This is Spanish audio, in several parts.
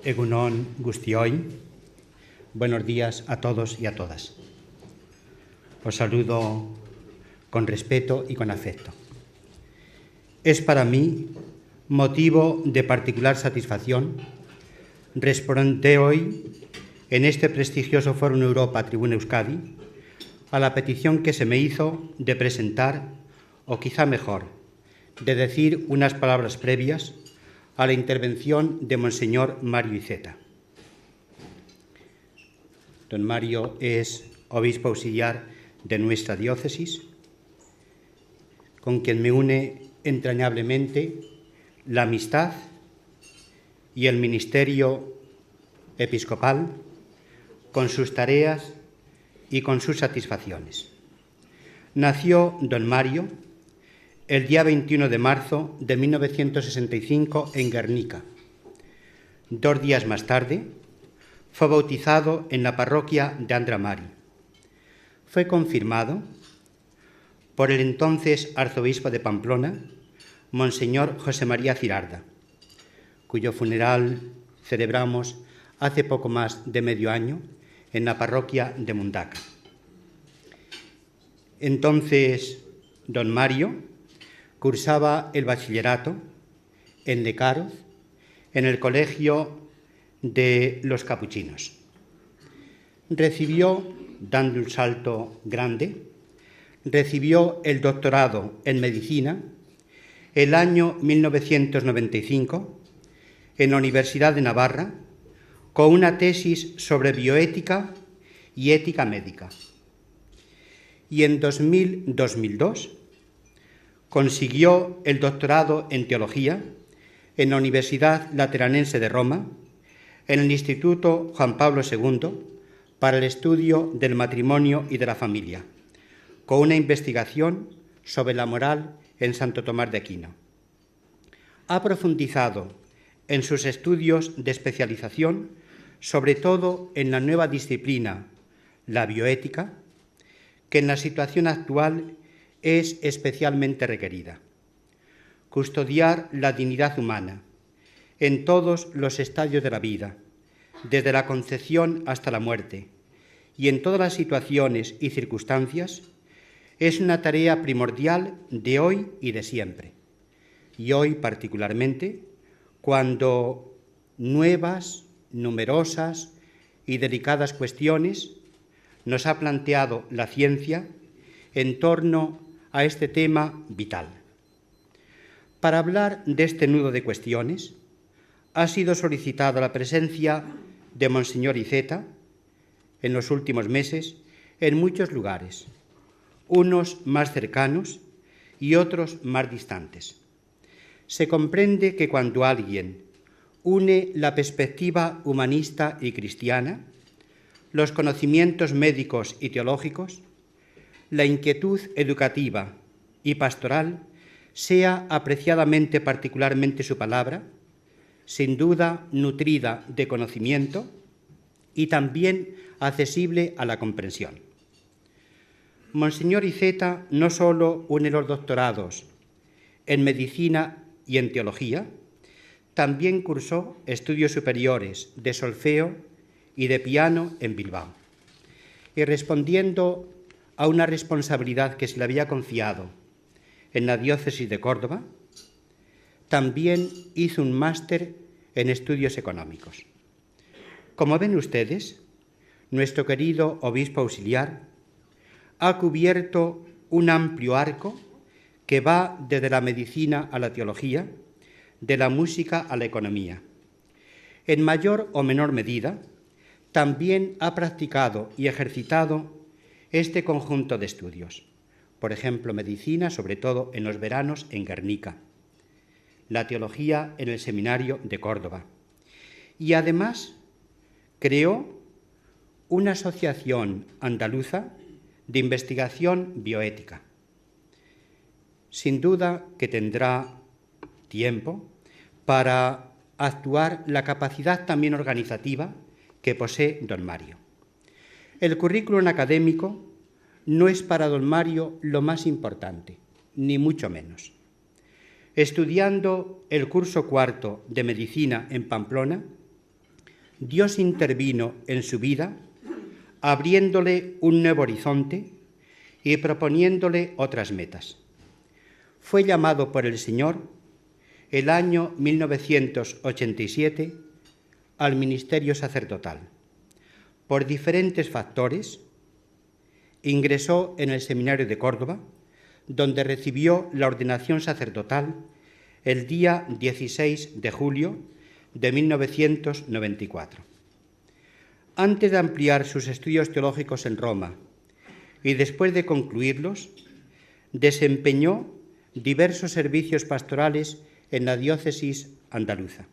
Egunon Gustioy, buenos días a todos y a todas. Os saludo con respeto y con afecto. Es para mí motivo de particular satisfacción responder hoy en este prestigioso Foro Europa Tribuna Euskadi a la petición que se me hizo de presentar, o quizá mejor, de decir unas palabras previas a la intervención de Monseñor Mario Iceta. Don Mario es obispo auxiliar de nuestra diócesis, con quien me une entrañablemente la amistad y el ministerio episcopal, con sus tareas y con sus satisfacciones. Nació don Mario el día 21 de marzo de 1965 en Guernica. 2 días más tarde fue bautizado en la parroquia de Andramari. Fue confirmado por el entonces arzobispo de Pamplona, Monseñor José María Cirarda, cuyo funeral celebramos hace poco más de medio año en la parroquia de Mundaca. Entonces, don Mario cursaba el bachillerato en Lecaroz, en el colegio de los capuchinos. Recibió, dando un salto grande, recibió el doctorado en medicina el año 1995 en la Universidad de Navarra, con una tesis sobre bioética y ética médica. Y en 2002 consiguió el doctorado en teología en la Universidad Lateranense de Roma, en el Instituto Juan Pablo II, para el estudio del matrimonio y de la familia, con una investigación sobre la moral en Santo Tomás de Aquino. Ha profundizado en sus estudios de especialización, sobre todo en la nueva disciplina, la bioética, que en la situación actual es especialmente requerida. Custodiar la dignidad humana en todos los estadios de la vida, desde la concepción hasta la muerte, y en todas las situaciones y circunstancias, es una tarea primordial de hoy y de siempre. Y hoy particularmente, cuando nuevas, numerosas y delicadas cuestiones nos ha planteado la ciencia en torno a este tema vital. Para hablar de este nudo de cuestiones, ha sido solicitada la presencia de Monseñor Iceta en los últimos meses en muchos lugares, unos más cercanos y otros más distantes. Se comprende que cuando alguien une la perspectiva humanista y cristiana, los conocimientos médicos y teológicos, la inquietud educativa y pastoral, sea apreciadamente particularmente su palabra, sin duda nutrida de conocimiento y también accesible a la comprensión. Monseñor Iceta no solo une los doctorados en medicina y en teología, también cursó estudios superiores de solfeo y de piano en Bilbao. Y respondiendo a una responsabilidad que se le había confiado en la diócesis de Córdoba, también hizo un máster en estudios económicos. Como ven ustedes, nuestro querido obispo auxiliar ha cubierto un amplio arco que va desde la medicina a la teología, de la música a la economía. En mayor o menor medida, también ha practicado y ejercitado este conjunto de estudios. Por ejemplo, medicina, sobre todo en los veranos en Guernica, la teología en el Seminario de Córdoba. Y además creó una asociación andaluza de investigación bioética. Sin duda que tendrá tiempo para actuar la capacidad también organizativa que posee don Mario. El currículum académico no es para don Mario lo más importante, ni mucho menos. Estudiando el curso cuarto de Medicina en Pamplona, Dios intervino en su vida, abriéndole un nuevo horizonte y proponiéndole otras metas. Fue llamado por el Señor el año 1987 al ministerio sacerdotal. Por diferentes factores, ingresó en el Seminario de Córdoba, donde recibió la ordenación sacerdotal el día 16 de julio de 1994. Antes de ampliar sus estudios teológicos en Roma y después de concluirlos, desempeñó diversos servicios pastorales en la diócesis andaluza.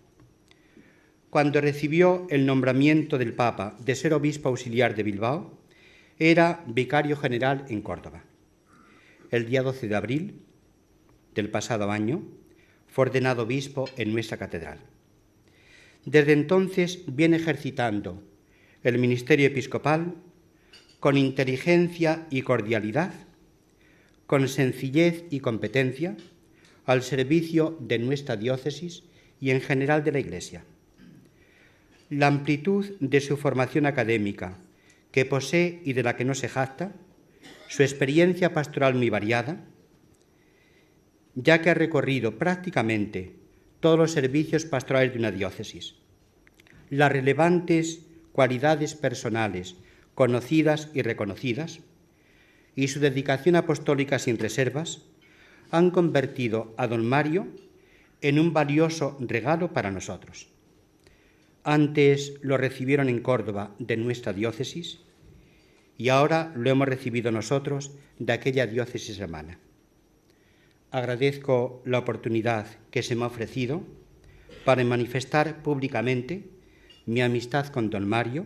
Cuando recibió el nombramiento del Papa de ser obispo auxiliar de Bilbao, era vicario general en Córdoba. El día 12 de abril del pasado año fue ordenado obispo en nuestra catedral. Desde entonces viene ejercitando el ministerio episcopal con inteligencia y cordialidad, con sencillez y competencia, al servicio de nuestra diócesis y en general de la Iglesia. La amplitud de su formación académica, que posee y de la que no se jacta, su experiencia pastoral muy variada, ya que ha recorrido prácticamente todos los servicios pastorales de una diócesis, las relevantes cualidades personales conocidas y reconocidas, y su dedicación apostólica sin reservas, han convertido a don Mario en un valioso regalo para nosotros. Antes lo recibieron en Córdoba de nuestra diócesis y ahora lo hemos recibido nosotros de aquella diócesis hermana. Agradezco la oportunidad que se me ha ofrecido para manifestar públicamente mi amistad con don Mario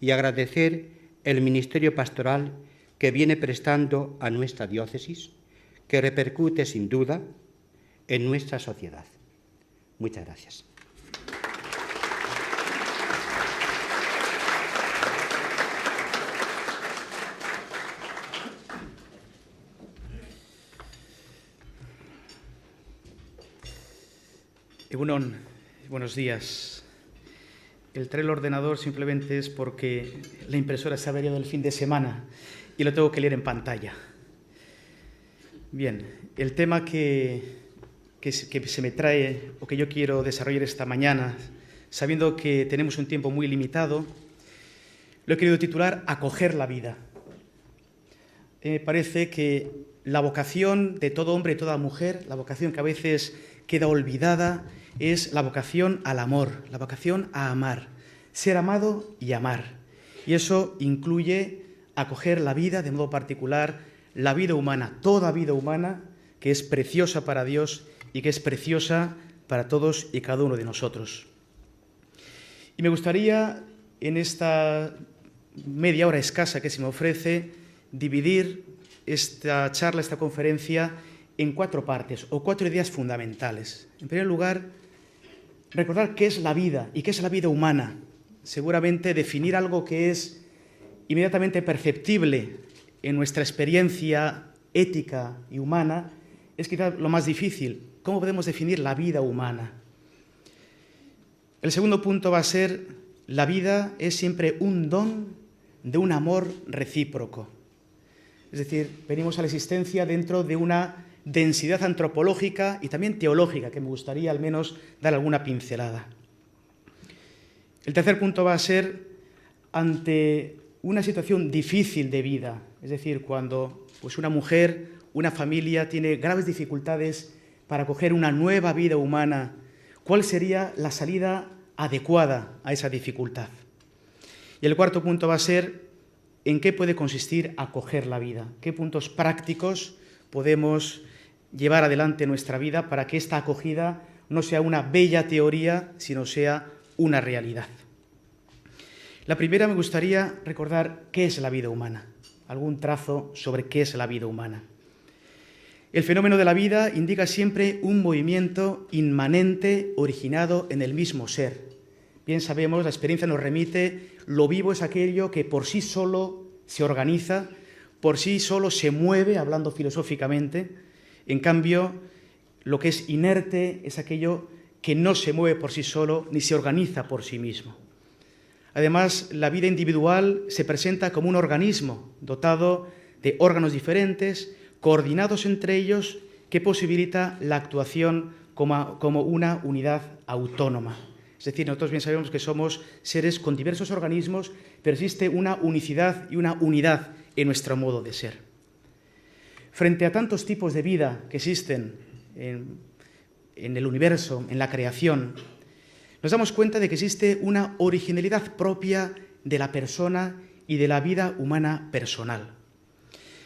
y agradecer el ministerio pastoral que viene prestando a nuestra diócesis, que repercute sin duda en nuestra sociedad. Muchas gracias. Egunon, buenos días. El traer el ordenador simplemente es porque la impresora se ha averiado el fin de semana y lo tengo que leer en pantalla. Bien, el tema que se me trae o que yo quiero desarrollar esta mañana, sabiendo que tenemos un tiempo muy limitado, lo he querido titular Acoger la vida. Me parece que la vocación de todo hombre y toda mujer, la vocación que a veces queda olvidada, es la vocación al amor, la vocación a amar, ser amado y amar. Y eso incluye acoger la vida, de modo particular, la vida humana, toda vida humana, que es preciosa para Dios y que es preciosa para todos y cada uno de nosotros. Y me gustaría, en esta media hora escasa que se me ofrece, dividir esta charla, esta conferencia, en 4 partes o 4 ideas fundamentales. En primer lugar, recordar qué es la vida y qué es la vida humana. Seguramente definir algo que es inmediatamente perceptible en nuestra experiencia ética y humana es quizás lo más difícil. ¿Cómo podemos definir la vida humana? El segundo punto va a ser: la vida es siempre un don de un amor recíproco. Es decir, venimos a la existencia dentro de una densidad antropológica y también teológica, que me gustaría al menos dar alguna pincelada. El tercer punto va a ser ante una situación difícil de vida, es decir, cuando una mujer, una familia tiene graves dificultades para acoger una nueva vida humana, ¿cuál sería la salida adecuada a esa dificultad? Y el cuarto punto va a ser en qué puede consistir acoger la vida, qué puntos prácticos podemos llevar adelante nuestra vida para que esta acogida no sea una bella teoría, sino sea una realidad. La primera, me gustaría recordar qué es la vida humana, algún trazo sobre qué es la vida humana. El fenómeno de la vida indica siempre un movimiento inmanente originado en el mismo ser. Bien sabemos, la experiencia nos remite, lo vivo es aquello que por sí solo se organiza, por sí solo se mueve, hablando filosóficamente. En cambio, lo que es inerte es aquello que no se mueve por sí solo ni se organiza por sí mismo. Además, la vida individual se presenta como un organismo dotado de órganos diferentes, coordinados entre ellos, que posibilita la actuación como una unidad autónoma. Es decir, nosotros bien sabemos que somos seres con diversos organismos, pero existe una unicidad y una unidad en nuestro modo de ser. Frente a tantos tipos de vida que existen en el universo, en la creación, nos damos cuenta de que existe una originalidad propia de la persona y de la vida humana personal.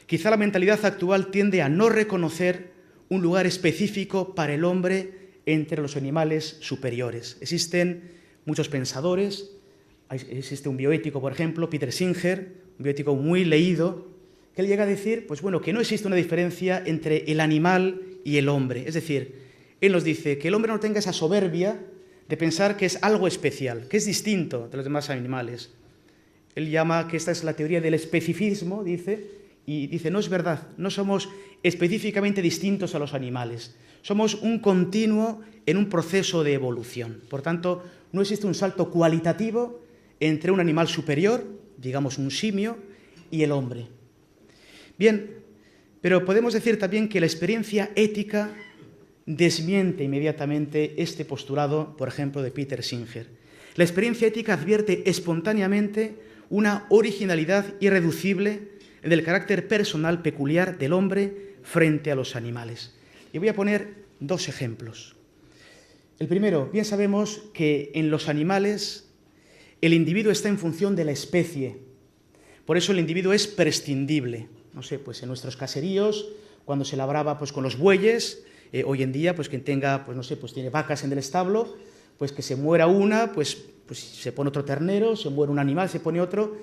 Quizá la mentalidad actual tiende a no reconocer un lugar específico para el hombre entre los animales superiores. Existen muchos pensadores, existe un bioético, por ejemplo, Peter Singer, un bioético muy leído, que él llega a decir que no existe una diferencia entre el animal y el hombre. Es decir, él nos dice que el hombre no tenga esa soberbia de pensar que es algo especial, que es distinto de los demás animales. Él llama que esta es la teoría del especificismo, y dice, no es verdad, no somos específicamente distintos a los animales, somos un continuo en un proceso de evolución. Por tanto, no existe un salto cualitativo entre un animal superior, digamos un simio, y el hombre. Bien, pero podemos decir también que la experiencia ética desmiente inmediatamente este postulado, por ejemplo, de Peter Singer. La experiencia ética advierte espontáneamente una originalidad irreducible del carácter personal peculiar del hombre frente a los animales. Y voy a poner dos ejemplos. El primero, bien sabemos que en los animales el individuo está en función de la especie. Por eso el individuo es prescindible. No sé, pues en nuestros caseríos, cuando se labraba pues con los bueyes, hoy en día, pues quien tenga, pues no sé, pues tiene vacas en el establo, pues que se muera una, pues se pone otro ternero, se muere un animal, se pone otro.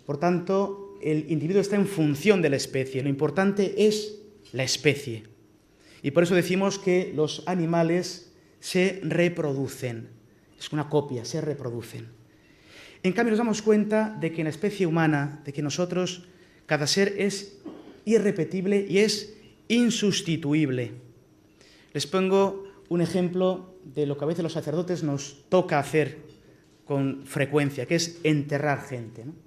Por tanto, el individuo está en función de la especie. Lo importante es la especie. Y por eso decimos que los animales se reproducen. Es una copia, se reproducen. En cambio, nos damos cuenta de que en la especie humana, de que nosotros, cada ser es irrepetible y es insustituible. Les pongo un ejemplo de lo que a veces los sacerdotes nos toca hacer con frecuencia, que es enterrar gente, ¿no?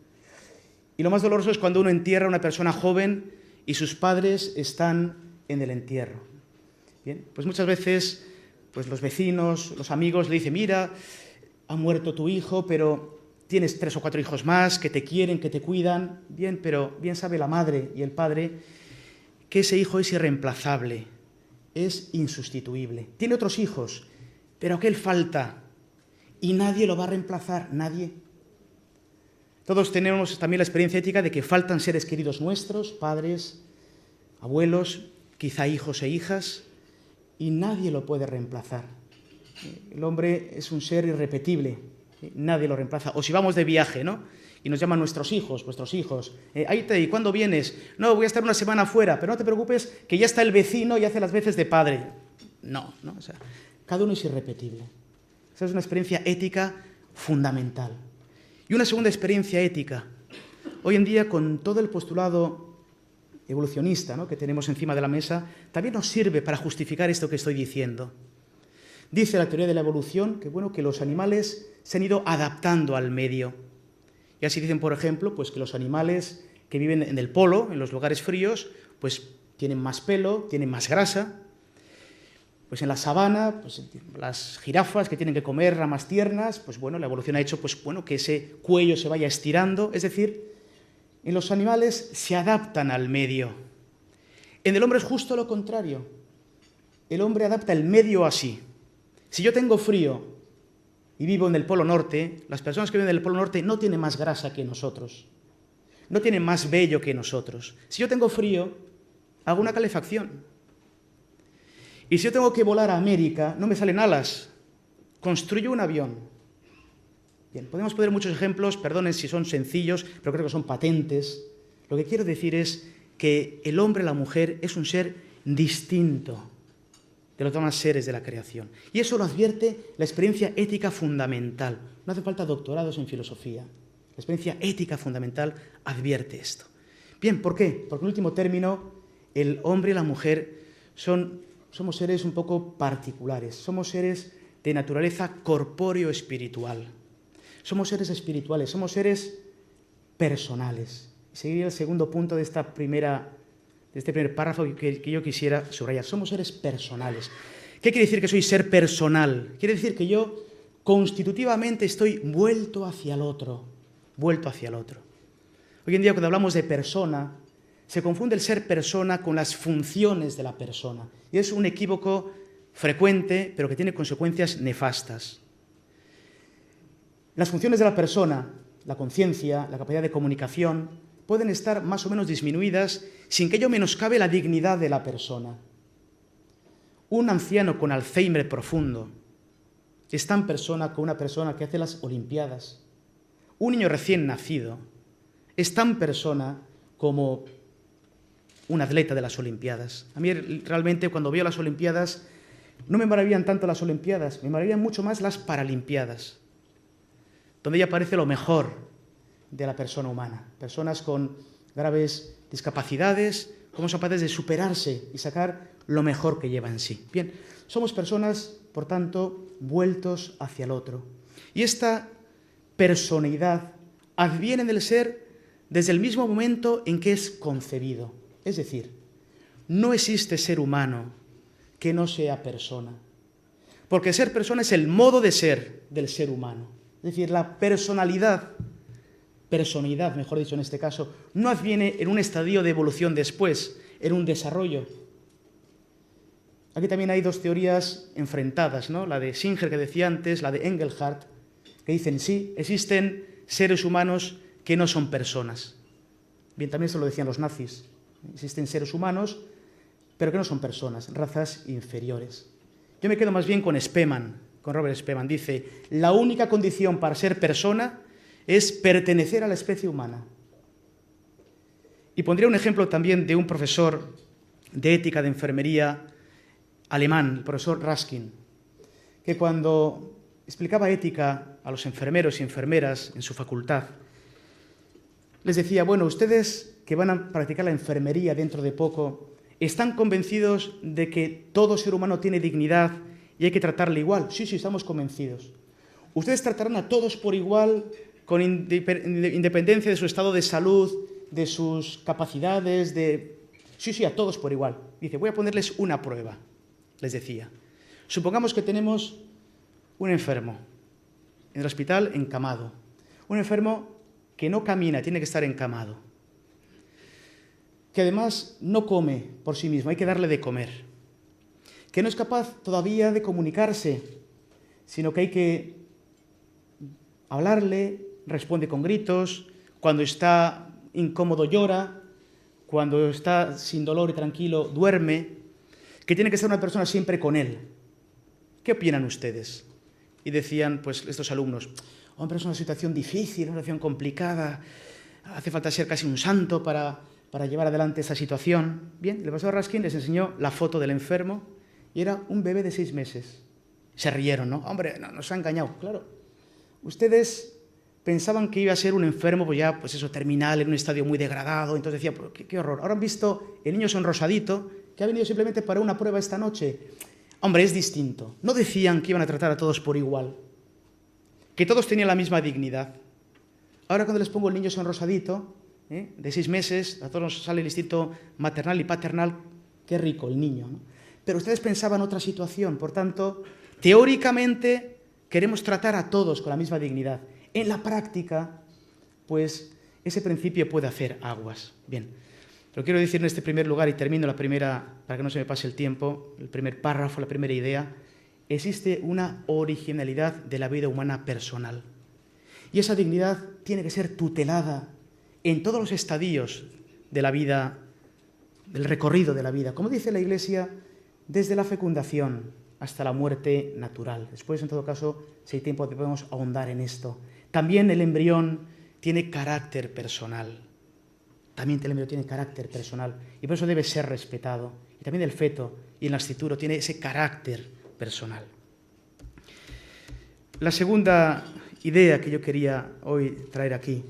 Y lo más doloroso es cuando uno entierra a una persona joven y sus padres están en el entierro. Bien, pues muchas veces pues los vecinos, los amigos le dicen, mira, ha muerto tu hijo, pero tienes 3 o 4 hijos más que te quieren, que te cuidan. Bien, pero bien sabe la madre y el padre que ese hijo es irreemplazable, es insustituible. Tiene otros hijos, pero aquel falta y nadie lo va a reemplazar, nadie. Todos tenemos también la experiencia ética de que faltan seres queridos nuestros, padres, abuelos, quizá hijos e hijas, y nadie lo puede reemplazar. El hombre es un ser irrepetible, nadie lo reemplaza. O si vamos de viaje, ¿no? Y nos llaman nuestros hijos, vuestros hijos. Aite, ¿y cuándo vienes? No, voy a estar una semana fuera, pero no te preocupes, que ya está el vecino y hace las veces de padre. No, o sea, cada uno es irrepetible. Esa es una experiencia ética fundamental. Y una segunda experiencia ética. Hoy en día, con todo el postulado evolucionista, ¿no?, que tenemos encima de la mesa, también nos sirve para justificar esto que estoy diciendo. Dice la teoría de la evolución que los animales se han ido adaptando al medio. Y así dicen, por ejemplo, pues que los animales que viven en el polo, en los lugares fríos, pues tienen más pelo, tienen más grasa. Pues en la sabana, pues las jirafas que tienen que comer ramas tiernas, pues bueno, la evolución ha hecho que ese cuello se vaya estirando. Es decir, en los animales se adaptan al medio. En el hombre es justo lo contrario. El hombre adapta el medio a sí. Si yo tengo frío y vivo en el Polo Norte, las personas que viven en el Polo Norte no tienen más grasa que nosotros, no tienen más vello que nosotros. Si yo tengo frío, hago una calefacción. Y si yo tengo que volar a América, no me salen alas, construyo un avión. Bien, podemos poner muchos ejemplos, perdonen si son sencillos, pero creo que son patentes. Lo que quiero decir es que el hombre, la mujer, es un ser distinto de los demás seres de la creación. Y eso lo advierte la experiencia ética fundamental. No hace falta doctorados en filosofía. La experiencia ética fundamental advierte esto. Bien, ¿por qué? Porque en último término, el hombre y la mujer somos seres un poco particulares. Somos seres de naturaleza corpóreo-espiritual. Somos seres espirituales, somos seres personales. Seguiría el segundo punto de este primer párrafo que yo quisiera subrayar. Somos seres personales. ¿Qué quiere decir que soy ser personal? Quiere decir que yo constitutivamente estoy vuelto hacia el otro. Vuelto hacia el otro. Hoy en día, cuando hablamos de persona, se confunde el ser persona con las funciones de la persona. Y es un equívoco frecuente, pero que tiene consecuencias nefastas. Las funciones de la persona, la conciencia, la capacidad de comunicación, pueden estar más o menos disminuidas sin que ello menoscabe la dignidad de la persona. Un anciano con Alzheimer profundo es tan persona como una persona que hace las Olimpiadas. Un niño recién nacido es tan persona como un atleta de las Olimpiadas. A mí realmente cuando veo las Olimpiadas no me maravillan tanto las Olimpiadas, me maravillan mucho más las Paralimpiadas, donde ya aparece lo mejor de la persona humana. Personas con graves discapacidades, cómo son capaces de superarse y sacar lo mejor que lleva en sí. Bien, somos personas, por tanto, vueltos hacia el otro. Y esta personalidad adviene del ser desde el mismo momento en que es concebido. Es decir, no existe ser humano que no sea persona. Porque ser persona es el modo de ser del ser humano. Es decir, la personalidad, mejor dicho en este caso, no adviene en un estadio de evolución después, en un desarrollo. Aquí también hay dos teorías enfrentadas, ¿no? La de Singer, que decía antes, la de Engelhardt, que dicen, sí, existen seres humanos que no son personas. Bien, también eso lo decían los nazis. Existen seres humanos, pero que no son personas, razas inferiores. Yo me quedo más bien con Spemann, con Robert Spemann. Dice, la única condición para ser persona es pertenecer a la especie humana. Y pondría un ejemplo también de un profesor de ética de enfermería alemán, el profesor Raskin, que cuando explicaba ética a los enfermeros y enfermeras en su facultad, les decía, bueno, ustedes que van a practicar la enfermería dentro de poco, ¿están convencidos de que todo ser humano tiene dignidad y hay que tratarle igual? Sí, estamos convencidos. ¿Ustedes tratarán a todos por igual, con independencia de su estado de salud, de sus capacidades, Sí, a todos por igual. Dice, voy a ponerles una prueba, les decía. Supongamos que tenemos un enfermo en el hospital encamado. Un enfermo que no camina, tiene que estar encamado. Que además no come por sí mismo, hay que darle de comer. Que no es capaz todavía de comunicarse, sino que hay que hablarle, responde con gritos, cuando está incómodo llora, cuando está sin dolor y tranquilo duerme, que tiene que ser una persona siempre con él. ¿Qué opinan ustedes? Y decían, pues, estos alumnos, hombre, es una situación difícil, una situación complicada, hace falta ser casi un santo para llevar adelante esa situación. Bien, el profesor Raskin les enseñó la foto del enfermo y era un bebé de 6 meses. Se rieron, ¿no? Hombre, no, nos ha engañado, claro. Ustedes pensaban que iba a ser un enfermo, terminal, en un estadio muy degradado, entonces decían, qué horror. Ahora han visto el niño sonrosadito, que ha venido simplemente para una prueba esta noche. Hombre, es distinto. No decían que iban a tratar a todos por igual, que todos tenían la misma dignidad. Ahora cuando les pongo el niño sonrosadito, de 6 meses, a todos nos sale el instinto maternal y paternal, qué rico el niño, ¿no? Pero ustedes pensaban otra situación, por tanto, teóricamente queremos tratar a todos con la misma dignidad. En la práctica, pues, ese principio puede hacer aguas. Bien, lo quiero decir en este primer lugar y termino la primera, para que no se me pase el tiempo, el primer párrafo, la primera idea. Existe una originalidad de la vida humana personal. Y esa dignidad tiene que ser tutelada en todos los estadios de la vida, del recorrido de la vida. Como dice la Iglesia, desde la fecundación hasta la muerte natural. Después, en todo caso, si hay tiempo, podemos ahondar en esto. También el embrión tiene carácter personal. Y por eso debe ser respetado. y también el feto y el nascituro tiene ese carácter personal. La segunda idea que yo quería hoy traer aquí: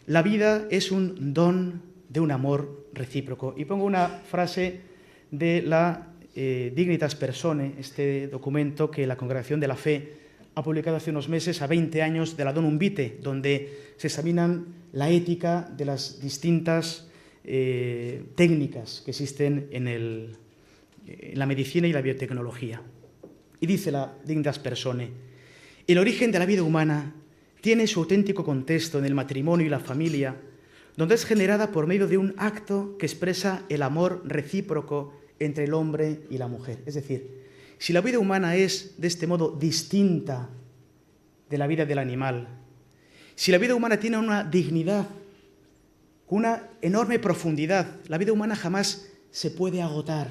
la vida es un don de un amor recíproco. Y pongo una frase de la Dignitas Personae, este documento que la Congregación de la Fe ha publicado hace unos meses, a 20 años de la Donum Vitae, donde se examinan la ética de las distintas técnicas que existen en la medicina y la biotecnología. Y dice la Dignitas Personae: el origen de la vida humana tiene su auténtico contexto en el matrimonio y la familia, donde es generada por medio de un acto que expresa el amor recíproco entre el hombre y la mujer. Es decir, si la vida humana es de este modo distinta de la vida del animal, si la vida humana tiene una dignidad, una enorme profundidad, la vida humana jamás se puede agotar.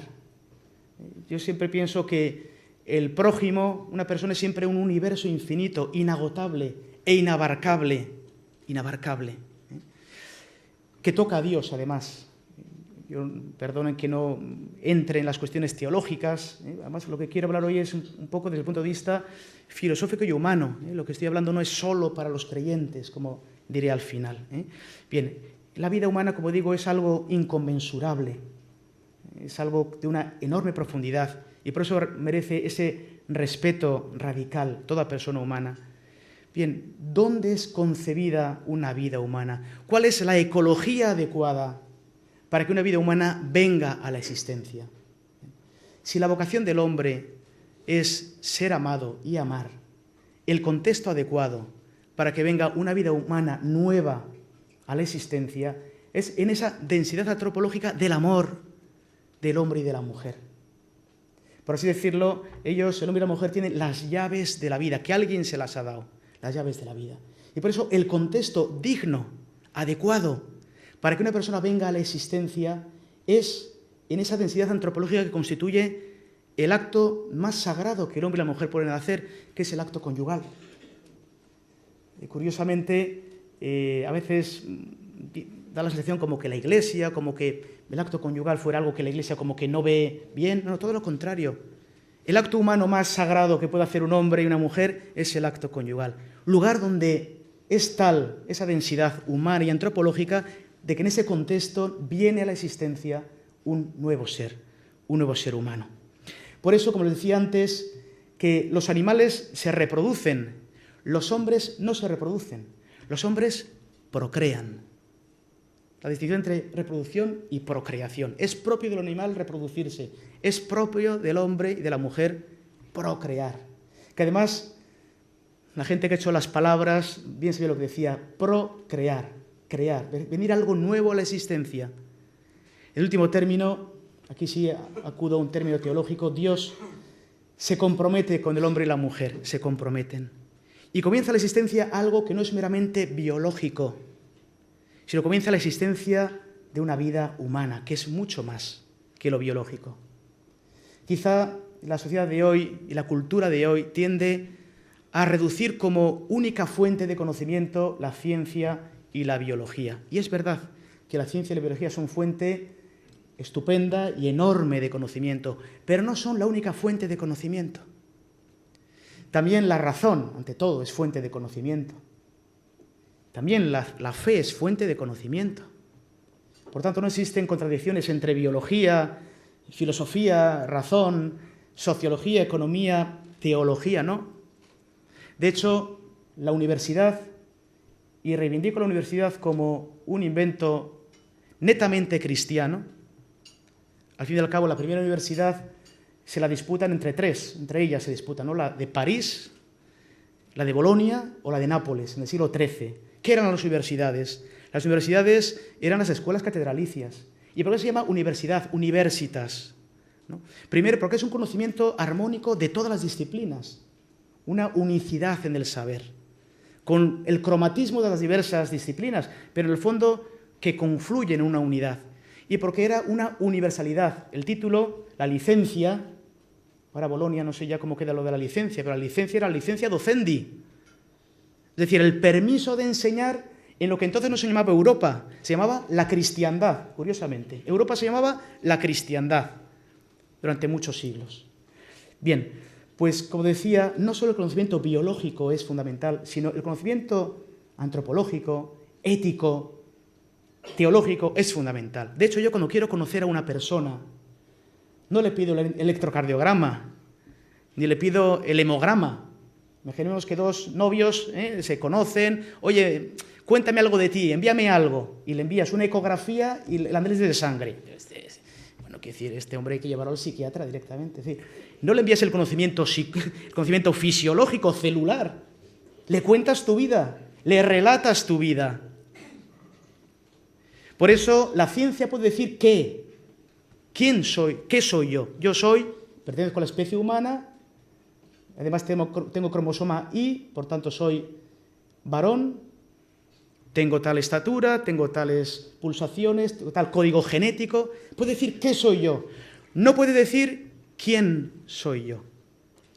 Yo siempre pienso que el prójimo, una persona, es siempre un universo infinito, inagotable e inabarcable, que toca a Dios, además. Perdonen que no entre en las cuestiones teológicas, además lo que quiero hablar hoy es un poco desde el punto de vista filosófico y humano. Lo que estoy hablando no es solo para los creyentes, como diré al final. Bien, la vida humana, como digo, es algo inconmensurable, es algo de una enorme profundidad, y por eso merece ese respeto radical toda persona humana. Bien, ¿dónde es concebida una vida humana? ¿Cuál es la ecología adecuada para que una vida humana venga a la existencia? Si la vocación del hombre es ser amado y amar, el contexto adecuado para que venga una vida humana nueva a la existencia es en esa densidad antropológica del amor del hombre y de la mujer. Por así decirlo, ellos, el hombre y la mujer, tienen las llaves de la vida, que alguien se las ha dado, las llaves de la vida. Y por eso el contexto digno, adecuado, para que una persona venga a la existencia es en esa densidad antropológica que constituye el acto más sagrado que el hombre y la mujer pueden hacer, que es el acto conyugal. Curiosamente, a veces da la sensación como que la Iglesia, como que el acto conyugal fuera algo que la Iglesia como que no ve bien. No, todo lo contrario. El acto humano más sagrado que puede hacer un hombre y una mujer es el acto conyugal. Lugar donde es tal esa densidad humana y antropológica de que en ese contexto viene a la existencia un nuevo ser humano. Por eso, como les decía antes, que los animales se reproducen, los hombres no se reproducen, los hombres procrean. La distinción entre reproducción y procreación. Es propio del animal reproducirse, es propio del hombre y de la mujer procrear. Que además, la gente que ha hecho las palabras bien sabía lo que decía: procrear, crear, venir algo nuevo a la existencia. El último término, aquí sí acudo a un término teológico: Dios se compromete con el hombre y la mujer, se comprometen. Y comienza la existencia algo que no es meramente biológico, sino comienza la existencia de una vida humana, que es mucho más que lo biológico. Quizá la sociedad de hoy y la cultura de hoy tiende a reducir como única fuente de conocimiento la ciencia y la biología. Y es verdad que la ciencia y la biología son fuente estupenda y enorme de conocimiento, pero no son la única fuente de conocimiento. También la razón, ante todo, es fuente de conocimiento. También la fe es fuente de conocimiento. Por tanto, no existen contradicciones entre biología, filosofía, razón, sociología, economía, teología, ¿no? De hecho, la universidad, y reivindico la universidad como un invento netamente cristiano. Al fin y al cabo, la primera universidad se la disputan entre tres, entre ellas se disputan, ¿no? La de París, la de Bolonia o la de Nápoles, en el siglo XIII. ¿Qué eran las universidades? Las universidades eran las escuelas catedralicias. ¿Y por qué se llama universidad? Universitas, ¿no? Primero, porque es un conocimiento armónico de todas las disciplinas, una unicidad en el saber, con el cromatismo de las diversas disciplinas, pero en el fondo que confluyen en una unidad. Y porque era una universalidad. El título, la licencia, ahora Bolonia no sé ya cómo queda lo de la licencia, pero la licencia era la licencia docendi. Es decir, el permiso de enseñar en lo que entonces no se llamaba Europa, se llamaba la cristiandad, curiosamente. Europa se llamaba la cristiandad. durante muchos siglos. Bien, pues como decía, no solo el conocimiento biológico es fundamental, sino el conocimiento antropológico, ético, teológico es fundamental. De hecho, yo cuando quiero conocer a una persona, no le pido el electrocardiograma, ni le pido el hemograma. Imaginemos que dos novios se conocen, oye, cuéntame algo de ti, envíame algo, y le envías una ecografía y el análisis de sangre. Bueno, quiero decir, este hombre hay que llevarlo al psiquiatra directamente. Es decir, no le envías el conocimiento fisiológico, celular, le cuentas tu vida, le relatas tu vida. Por eso la ciencia puede decir qué, quién soy, qué soy yo. Yo pertenezco a la especie humana, además tengo cromosoma Y, por tanto soy varón, tengo tal estatura, tengo tales pulsaciones, tengo tal código genético. Puede decir qué soy yo. No puede decir quién soy yo.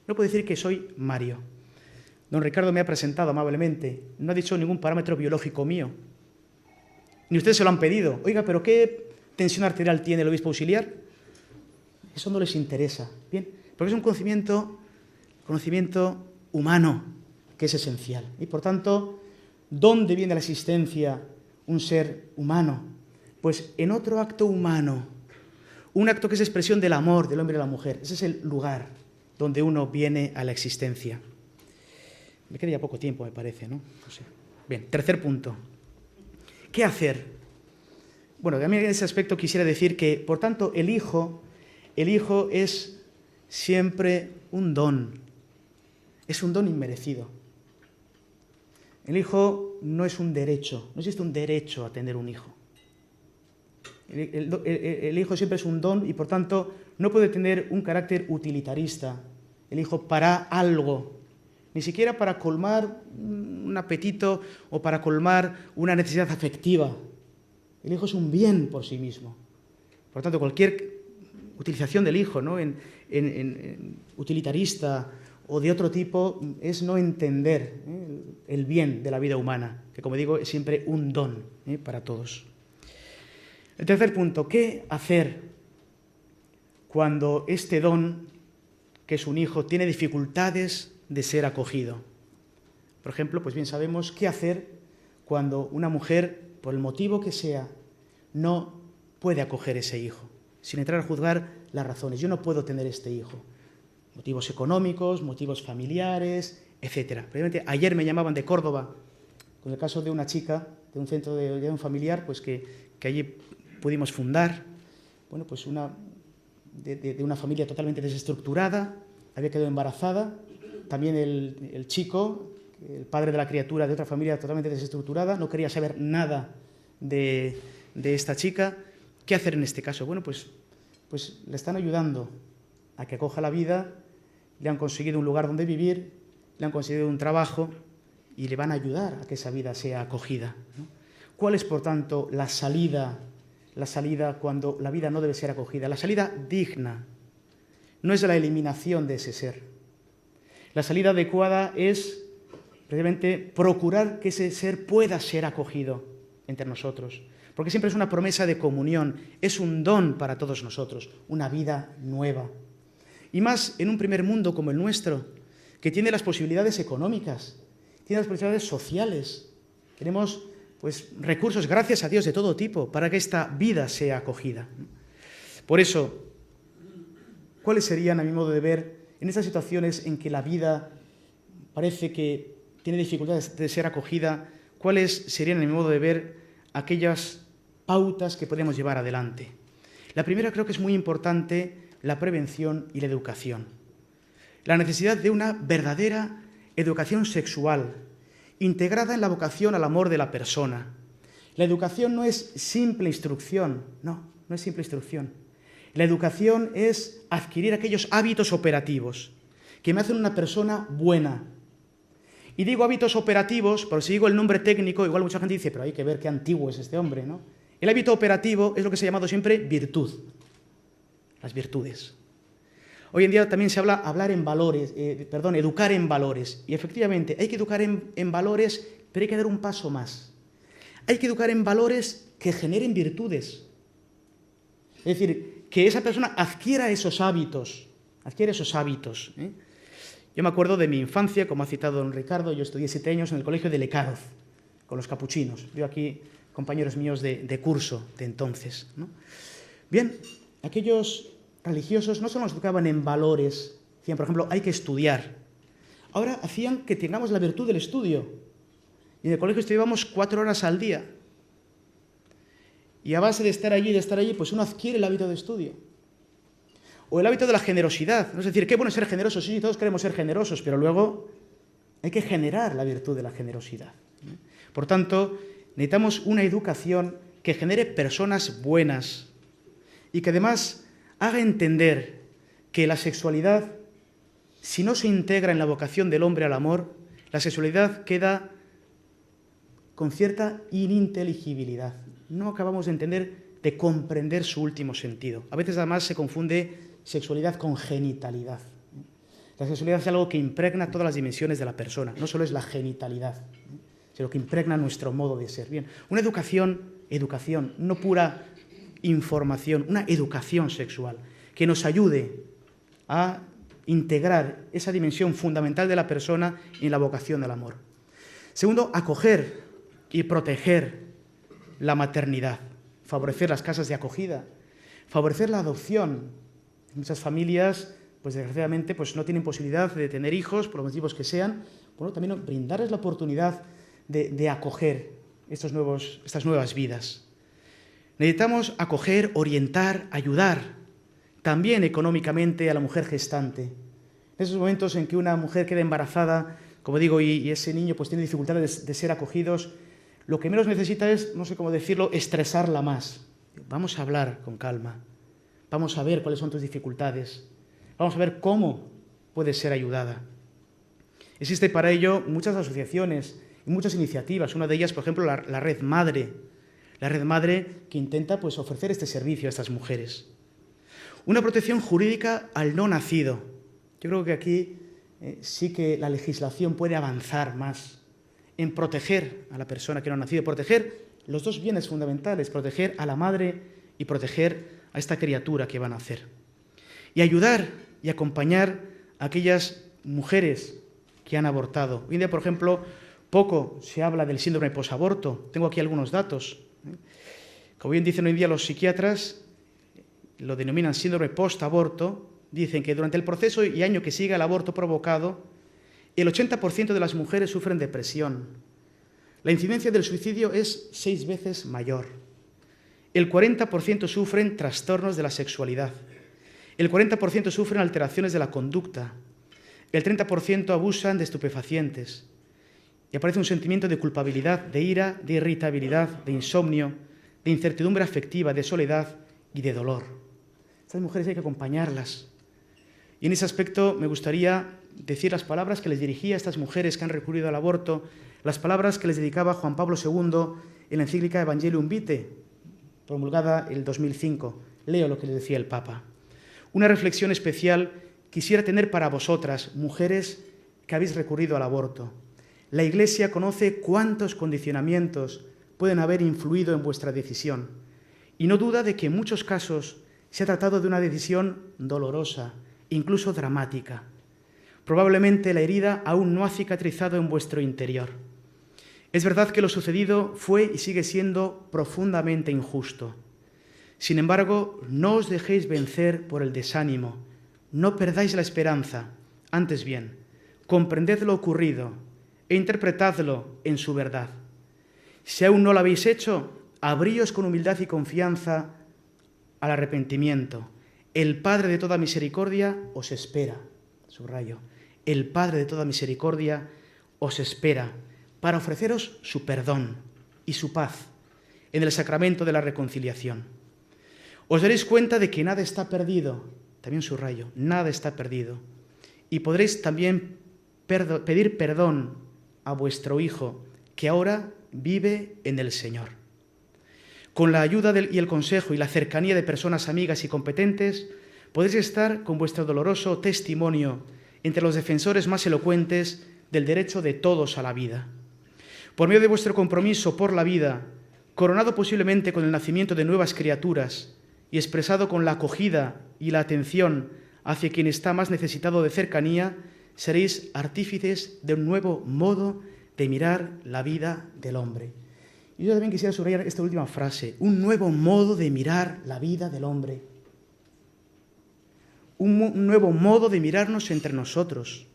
No puede decir que soy Mario. Don Ricardo me ha presentado amablemente. No ha dicho ningún parámetro biológico mío. Ni ustedes se lo han pedido. Oiga, ¿pero qué tensión arterial tiene el obispo auxiliar? Eso no les interesa. Bien, porque es un conocimiento humano que es esencial. Y por tanto, ¿dónde viene la existencia un ser humano? Pues en otro acto humano, un acto que es expresión del amor del hombre y de la mujer. Ese es el lugar donde uno viene a la existencia. Me queda ya poco tiempo, me parece, ¿no? No sé. Bien, tercer punto. ¿Qué hacer? Bueno, también en ese aspecto quisiera decir que, por tanto, el hijo es siempre un don. Es un don inmerecido. El hijo no es un derecho, no existe un derecho a tener un hijo. El hijo siempre es un don y, por tanto, no puede tener un carácter utilitarista. El hijo para algo, ni siquiera para colmar un apetito o para colmar una necesidad afectiva. El hijo es un bien por sí mismo. Por tanto, cualquier utilización del hijo, ¿no? en utilitarista o de otro tipo es no entender el bien de la vida humana, que, como digo, es siempre un don para todos. El tercer punto, ¿qué hacer cuando este don, que es un hijo, tiene dificultades de ser acogido? Por ejemplo, pues bien sabemos qué hacer cuando una mujer, por el motivo que sea, no puede acoger ese hijo, sin entrar a juzgar las razones. Yo no puedo tener este hijo. Motivos económicos, motivos familiares, etc. Precisamente ayer me llamaban de Córdoba, con el caso de una chica, de un centro de un familiar, pues que allí pudimos fundar, bueno, pues de una familia totalmente desestructurada, había quedado embarazada, también el chico, el padre de la criatura, de otra familia totalmente desestructurada, no quería saber nada de esta chica. ¿Qué hacer en este caso? Bueno, pues le están ayudando a que acoja la vida, le han conseguido un lugar donde vivir, le han conseguido un trabajo y le van a ayudar a que esa vida sea acogida, ¿no? ¿Cuál es, por tanto, la salida cuando la vida no debe ser acogida? La salida digna no es la eliminación de ese ser. La salida adecuada es precisamente procurar que ese ser pueda ser acogido entre nosotros, porque siempre es una promesa de comunión, es un don para todos nosotros, una vida nueva. Y más en un primer mundo como el nuestro, que tiene las posibilidades económicas, tiene las posibilidades sociales. Tenemos pues recursos, gracias a Dios, de todo tipo, para que esta vida sea acogida. Por eso, ¿cuáles serían, a mi modo de ver, en estas situaciones en que la vida parece que tiene dificultades de ser acogida, cuáles serían, a mi modo de ver, aquellas pautas que podemos llevar adelante? La primera creo que es muy importante, la prevención y la educación. La necesidad de una verdadera educación sexual, integrada en la vocación al amor de la persona. La educación no es simple instrucción, no es simple instrucción. La educación es adquirir aquellos hábitos operativos que me hacen una persona buena. Y digo hábitos operativos, pero si digo el nombre técnico, igual mucha gente dice, pero hay que ver qué antiguo es este hombre, ¿no? El hábito operativo es lo que se ha llamado siempre virtud, las virtudes. Hoy en día también se habla educar en valores. Y efectivamente hay que educar en valores, pero hay que dar un paso más. Hay que educar en valores que generen virtudes. Es decir, que esa persona adquiera esos hábitos, ¿eh? Yo me acuerdo de mi infancia, como ha citado don Ricardo, yo estudié 7 años en el colegio de Lecaroz, con los capuchinos. Veo aquí compañeros míos de curso de entonces, ¿no? Bien, aquellos religiosos no solo nos educaban en valores, decían, por ejemplo, hay que estudiar. Ahora hacían que tengamos la virtud del estudio. Y en el colegio estudiábamos 4 horas al día. Y a base de estar allí, pues uno adquiere el hábito de estudio. O el hábito de la generosidad. ¿No? Es decir, qué bueno ser generosos. Sí, todos queremos ser generosos, pero luego hay que generar la virtud de la generosidad. Por tanto, necesitamos una educación que genere personas buenas y que además haga entender que la sexualidad, si no se integra en la vocación del hombre al amor, la sexualidad queda con cierta ininteligibilidad. No acabamos de entender, de comprender su último sentido. A veces además se confunde sexualidad con genitalidad. La sexualidad es algo que impregna todas las dimensiones de la persona, no solo es la genitalidad, sino que impregna nuestro modo de ser. Bien, una educación, no pura información, una educación sexual que nos ayude a integrar esa dimensión fundamental de la persona en la vocación del amor. Segundo, acoger y proteger la maternidad, favorecer las casas de acogida, favorecer la adopción. Muchas familias, pues desgraciadamente, pues no tienen posibilidad de tener hijos, por los motivos que sean. Bueno, también brindarles la oportunidad de acoger estas nuevas vidas. Necesitamos acoger, orientar, ayudar, también económicamente a la mujer gestante. En esos momentos en que una mujer queda embarazada, como digo, y ese niño pues tiene dificultades de ser acogidos, lo que menos necesita es, no sé cómo decirlo, estresarla más. Vamos a hablar con calma, vamos a ver cuáles son tus dificultades, vamos a ver cómo puedes ser ayudada. Existe para ello muchas asociaciones y muchas iniciativas. Una de ellas, por ejemplo, la Red Madre. La Red Madre que intenta pues, ofrecer este servicio a estas mujeres. Una protección jurídica al no nacido. Yo creo que aquí sí que la legislación puede avanzar más en proteger a la persona que no ha nacido, proteger los dos bienes fundamentales, proteger a la madre y proteger a esta criatura que va a nacer. Y ayudar y acompañar a aquellas mujeres que han abortado. Hoy en día, por ejemplo, poco se habla del síndrome posaborto. Tengo aquí algunos datos. Como bien dicen hoy en día los psiquiatras, lo denominan síndrome postaborto. Dicen que durante el proceso y año que sigue el aborto provocado, el 80% de las mujeres sufren depresión. La incidencia del suicidio es 6 veces mayor. El 40% sufren trastornos de la sexualidad. El 40% sufren alteraciones de la conducta. El 30% abusan de estupefacientes. Y aparece un sentimiento de culpabilidad, de ira, de irritabilidad, de insomnio, de incertidumbre afectiva, de soledad y de dolor. Estas mujeres hay que acompañarlas. Y en ese aspecto me gustaría decir las palabras que les dirigía a estas mujeres que han recurrido al aborto, las palabras que les dedicaba Juan Pablo II en la encíclica Evangelium Vitae, promulgada en el 2005. Leo lo que les decía el Papa. Una reflexión especial quisiera tener para vosotras, mujeres que habéis recurrido al aborto. La Iglesia conoce cuántos condicionamientos pueden haber influido en vuestra decisión y no duda de que en muchos casos se ha tratado de una decisión dolorosa, incluso dramática. Probablemente la herida aún no ha cicatrizado en vuestro interior. Es verdad que lo sucedido fue y sigue siendo profundamente injusto. Sin embargo, no os dejéis vencer por el desánimo, no perdáis la esperanza, antes bien, comprended lo ocurrido e interpretadlo en su verdad. Si aún no lo habéis hecho, abríos con humildad y confianza al arrepentimiento. El Padre de toda misericordia os espera, subrayo, el Padre de toda misericordia os espera para ofreceros su perdón y su paz en el sacramento de la reconciliación. Os daréis cuenta de que nada está perdido, también subrayo, nada está perdido, y podréis también pedir perdón a vuestro Hijo, que ahora vive en el Señor. Con la ayuda y el consejo y la cercanía de personas amigas y competentes, podéis estar con vuestro doloroso testimonio entre los defensores más elocuentes del derecho de todos a la vida. Por medio de vuestro compromiso por la vida, coronado posiblemente con el nacimiento de nuevas criaturas y expresado con la acogida y la atención hacia quien está más necesitado de cercanía, seréis artífices de un nuevo modo de mirar la vida del hombre. Y yo también quisiera subrayar esta última frase, un nuevo modo de mirar la vida del hombre. Un nuevo modo de mirarnos entre nosotros.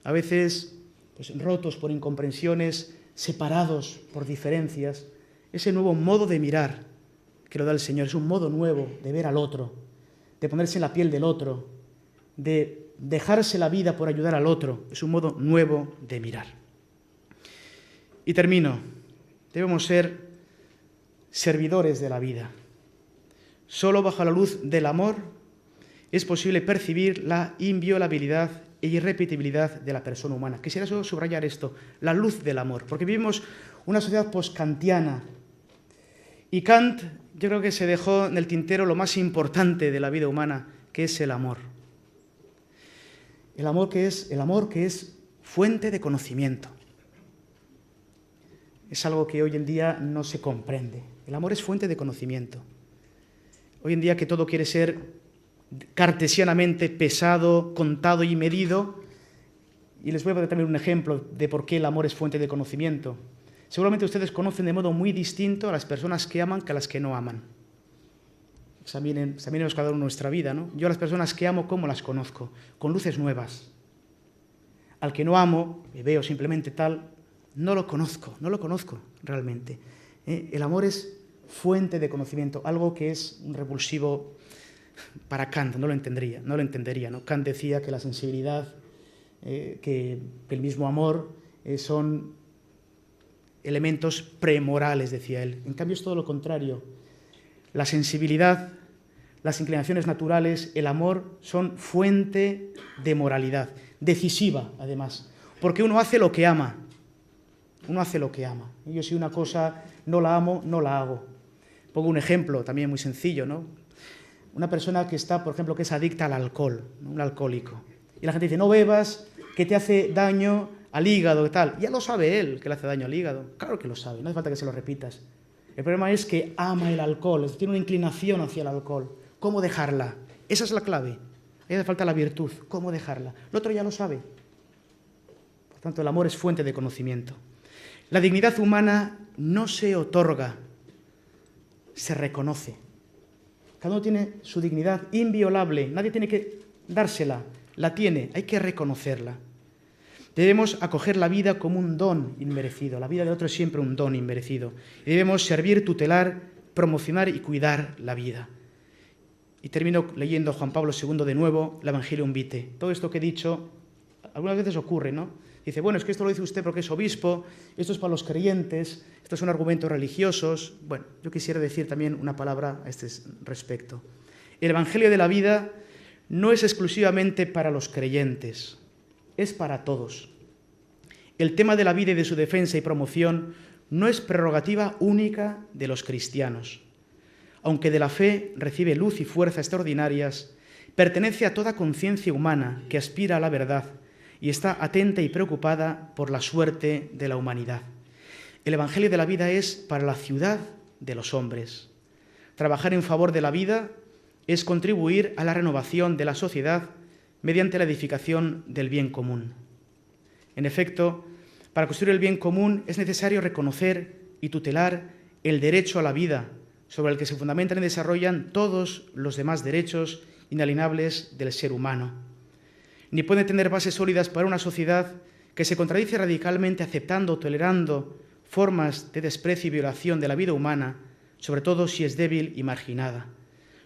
A veces, pues, rotos por incomprensiones, separados por diferencias. Ese nuevo modo de mirar que lo da el Señor es un modo nuevo de ver al otro, de ponerse en la piel del otro, de dejarse la vida por ayudar al otro. Es un modo nuevo de mirar. Y termino. Debemos ser servidores de la vida. Solo bajo la luz del amor es posible percibir la inviolabilidad e irrepetibilidad de la persona humana. Quisiera solo subrayar esto, la luz del amor, porque vivimos una sociedad poskantiana. Y Kant, yo creo que se dejó en el tintero lo más importante de la vida humana, que es el amor. El amor que es fuente de conocimiento. Es algo que hoy en día no se comprende. El amor es fuente de conocimiento. Hoy en día que todo quiere ser cartesianamente pesado, contado y medido, y les voy a dar también un ejemplo de por qué el amor es fuente de conocimiento. Seguramente ustedes conocen de modo muy distinto a las personas que aman que a las que no aman. Examinemos cada uno nuestra vida, ¿no? Yo a las personas que amo, ¿cómo las conozco? Con luces nuevas. Al que no amo, me veo simplemente tal, no lo conozco realmente. El amor es fuente de conocimiento, algo que es repulsivo para Kant, no lo entendería, ¿no? Kant decía que la sensibilidad, que el mismo amor son elementos premorales, decía él. En cambio es todo lo contrario. La sensibilidad, las inclinaciones naturales, el amor son fuente de moralidad, decisiva además, porque uno hace lo que ama. Uno hace lo que ama. Yo si una cosa no la amo, no la hago. Pongo un ejemplo también muy sencillo, ¿no? Una persona que está, por ejemplo, que es adicta al alcohol, ¿no? Un alcohólico. Y la gente dice, no bebas, que te hace daño al hígado y tal. Ya lo sabe él, que le hace daño al hígado. Claro que lo sabe, no hace falta que se lo repitas. El problema es que ama el alcohol, es decir, tiene una inclinación hacia el alcohol. ¿Cómo dejarla? Esa es la clave. Ahí hace falta la virtud. ¿Cómo dejarla? El otro ya lo sabe. Por tanto, el amor es fuente de conocimiento. La dignidad humana no se otorga, se reconoce. Cada uno tiene su dignidad inviolable, nadie tiene que dársela, la tiene, hay que reconocerla. Debemos acoger la vida como un don inmerecido, la vida de otro es siempre un don inmerecido. Y debemos servir, tutelar, promocionar y cuidar la vida. Y termino leyendo Juan Pablo II de nuevo, el Evangelium Vitae. Todo esto que he dicho, algunas veces ocurre, ¿no? Dice, bueno, es que esto lo dice usted porque es obispo, esto es para los creyentes, estos son argumentos religiosos. Bueno, yo quisiera decir también una palabra a este respecto. El Evangelio de la vida no es exclusivamente para los creyentes, es para todos. El tema de la vida y de su defensa y promoción no es prerrogativa única de los cristianos. Aunque de la fe recibe luz y fuerza extraordinarias, pertenece a toda conciencia humana que aspira a la verdad y está atenta y preocupada por la suerte de la humanidad. El Evangelio de la vida es para la ciudad de los hombres. Trabajar en favor de la vida es contribuir a la renovación de la sociedad mediante la edificación del bien común. En efecto, para construir el bien común es necesario reconocer y tutelar el derecho a la vida, sobre el que se fundamentan y desarrollan todos los demás derechos inalienables del ser humano. Ni puede tener bases sólidas para una sociedad que se contradice radicalmente aceptando o tolerando formas de desprecio y violación de la vida humana, sobre todo si es débil y marginada.